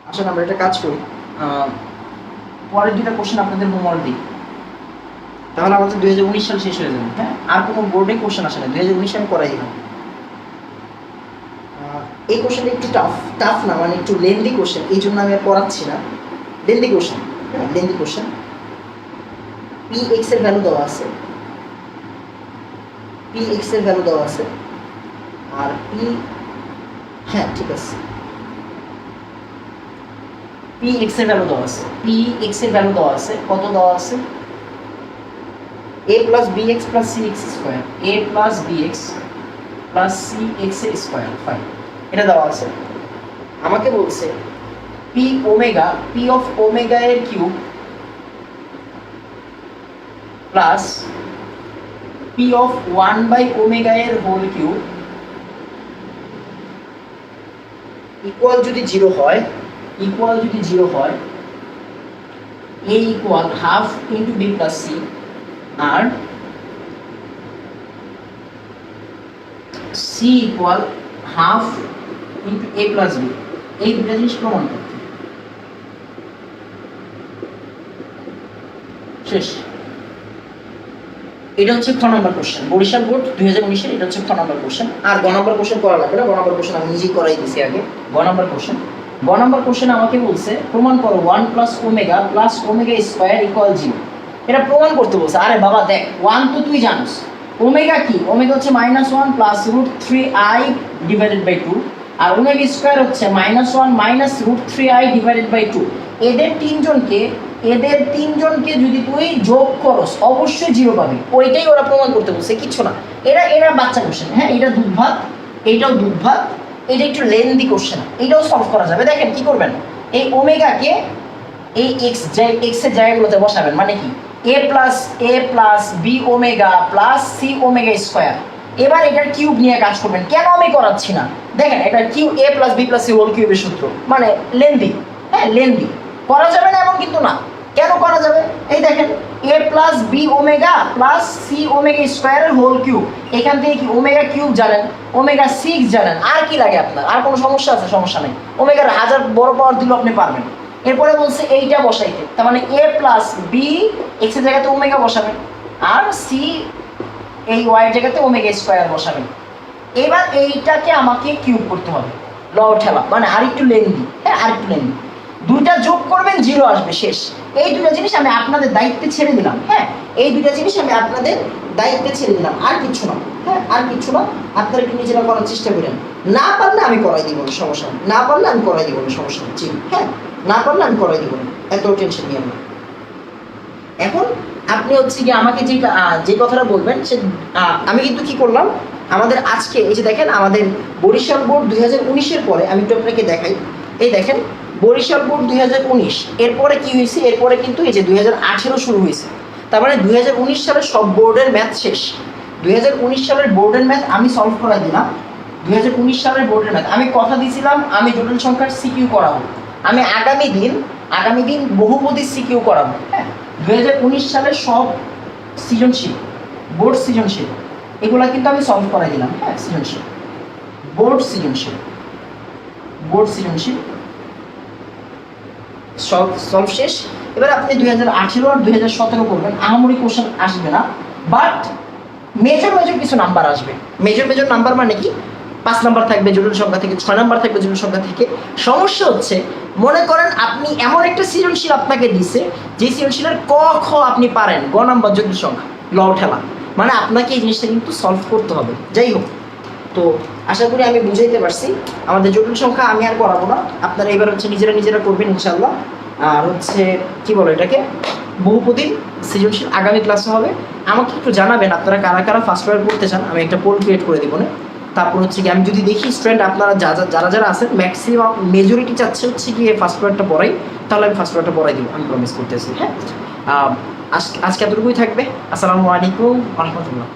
আসলে আমরা একটা কাজ করি, পরের দুটা কোশ্চেন আপনাদের হোমওয়ার্ক দিই, তাহলে আমাদের 2019 সাল শেষ হয়ে যাবে। হ্যাঁ, আর কোনো বোর্ডে কোশ্চেন আসে না, 2019 সালে করাই না। এই কোশ্চেনটা একটু টাফ না, মানে একটু লেন্দি কোশ্চেন, এই জন্য আমি আর পড়াচ্ছি না। লেন্দি কোশ্চেন, হ্যাঁ লেন্দি কোশ্চেন। px এর ভ্যালু দেওয়া আছে, px এর ভ্যালু দেওয়া আছে, আর হ্যাঁ ঠিক আছে, px এর ভ্যালু দেওয়া আছে, px এর ভ্যালু দেওয়া আছে, কত দেওয়া আছে? a + bx + cx², a + bx + cx² 5, এটা দেওয়া আছে। আমাকে বলছে p of omega এর cube plus p of 1/omega এর হোল কিউব ইকুয়াল যদি 0 হয়, a = ½ × b + c, R c = ½ × a + b। এই দুটো জিনিস প্রমাণ করতে শেষ। এটা হচ্ছে খ নম্বর কোশ্চেন, বরিশাল বোর্ড 2019 এর। এটা হচ্ছে খ নম্বর কোশ্চেন। আর গ নম্বর কোশ্চেন করা লাগবে না, গ নম্বর কোশ্চেন আমি নিজেই করাই দিছি আগে। গ নম্বর কোশ্চেন আমাকে বলছে প্রমাণ করো 1 + ওমেগা + ওমেগা² = 0। এটা প্রমাণ করতে বলছে। আরে বাবা দেখ, 1 তো তুই জানিস, ওমেগা কি? ওমেগা হচ্ছে -1 + √3i/2 আর ওমেগা স্কোয়ার হচ্ছে -1 মাইনাস √3i ডিভাইডেড বাই 2। এদের তিনজনকে যদি তুই যোগ করস অবশ্যই 0 পাবি। ওইটাই ওরা প্রমাণ করতে বলছে, কিছু না। এরা বাচ্চা কোশ্চেন, হ্যাঁ, এটা দুধ ভাত, এইটাও দুধ ভাত, এটা একটু লেন্দি কোশ্চেন, এইটাও সলভ করা যাবে। দেখেন কি করবেন, এই ওমেগাকে এই এক্স এর জায়গাগুলোতে বসাবেন, মানে কি a plus B omega plus C omega square. এবার এটার কিউব নিয়ে কাজ করবেন। কেন আমি করাচ্ছি না, দেখেন এটা কিউ a plus B plus C whole কিউবের সূত্র, মানে লেন্দি, হ্যাঁ লেন্দি, করা যাবে না এমন কিন্তু না। কেন করা যাবে, এই দেখেন a plus B omega plus C omega স্কোয়ারের হোল কিউব। এখান থেকে কি ওমেগা কিউব জানেন, ওমেগা 6 জানেন, আর কি লাগে আপনার, আর কোনো সমস্যা আছে? সমস্যা নেই, ওমেগার 1000 বড় পাওয়ার দিলেও আপনি পারবেন। এরপরে বলছে এইটা বসাইতে, তার মানে a প্লাস বি এক্স এর জায়গাতে ওমেগা বসাবেন, আর সি এই ওয়াই এর জায়গাতে ওমেগা স্কোয়ার বসাবেন। এবার এইটাকে আমাকে কিউব করতে হবে, লও ঠেলা, মানে আরেকটু লেন্দি, হ্যাঁ আরেকটু লেন্দি। দুইটা যোগ করবেন 0 আসবে, শেষ। এই দুটো জিনিস আমি আপনাদের দায়িত্বে ছেড়ে দিলাম, হ্যাঁ, এই দুটো জিনিস আমি আপনাদের দায়িত্বে ছেড়ে দিলাম, আর কিছু না, হ্যাঁ আর কিছু না। আপনারা একটু নিজেরা করার চেষ্টা করেন, না পারলে আমি করাই দিব না, সমস্যা নেই, না পারলে আমি করাই দিব না, সমস্যা নেই, জি হ্যাঁ, না পারলে আমি করাই দিব না, এত টেনশন নিয়ে না। এখন আপনি হচ্ছে কি আমাকে যে কথাটা বলবেন সে আমি কিন্তু কি করলাম, আমাদের আজকে এই যে দেখেন আমাদের বরিশাল বোর্ড 2019-এর পরে, আমি একটু আপনাকে দেখাই, এই দেখেন বরিশাল বোর্ড 2019, এরপরে কি হয়েছে, এরপরে কিন্তু এই যে 2018 শুরু হয়েছে। তার মানে 2019 সালের সব বোর্ডের ম্যাথ শেষ। 2019 সালের বোর্ডের ম্যাথ আমি সলভ করা দিলাম। 2019 সালের বোর্ডের ম্যাথ আমি কথা দিয়েছিলাম আমি জটিল সংখ্যার সিকিউ করাবো, আমি আগামী দিন বহুপদী সিকিউ করাবো, হ্যাঁ। 2019 সালের সব সৃজনশীল, বোর্ড সৃজনশীল, এগুলা কিন্তু আমি সলভ করাই দিলাম, হ্যাঁ। সৃজনশীল, বোর্ড সৃজনশীল সলভ শেষ। এবার আপনি 2018 আর 2017 করবেন, আহামরি কোশ্চেন আসবে না, বাট মেজর কিছু নাম্বার আসবে। মেজর নাম্বার মানে কি, 5 নাম্বার থাকবে জটিল সংখ্যা থেকে, 6 নাম্বার থাকবে জটিল সংখ্যা থেকে। সমস্যা হচ্ছে, মনে করেন আপনি এমন একটা সৃজনশীল আপনাকে দিছে, যে সৃজনশীলের ক খ আপনি পারেন, গ নাম্বার জটিল সংখ্যা, লও ঠেলা, মানে আপনাকে এই জিনিসটা কিন্তু সলভ করতে হবে। যাই হোক, তো আশা করি আমি বুঝাইতে পারছি। আমাদের জটিল সংখ্যা আমি আর করাবো না, আপনারা এবার হচ্ছে নিজেরা করবেন ইনশাল্লাহ। আর হচ্ছে কি বলো এটাকে, বহুপদী সৃজনশীল আগামী ক্লাসে হবে। আমাকে একটু জানাবেন আপনারা কারা কারা ফার্স্ট পেপার পড়তে চান, আমি একটা পোল ক্রিয়েট করে দিব না। তারপর হচ্ছে কি আমি যদি দেখি স্টুডেন্ট আপনারা যারা আছেন ম্যাক্সিমাম মেজরিটি চাচ্ছে হচ্ছে কি ফার্স্ট পেপারটা পড়াই, তাহলে আমি ফার্স্ট পেপারটা পড়াই দিব, আমি প্রমিস করতেছি, হ্যাঁ। আজকে এতটুকুই থাকবে। আসসালামু আলাইকুম ওয়া রাহমাতুল্লাহ।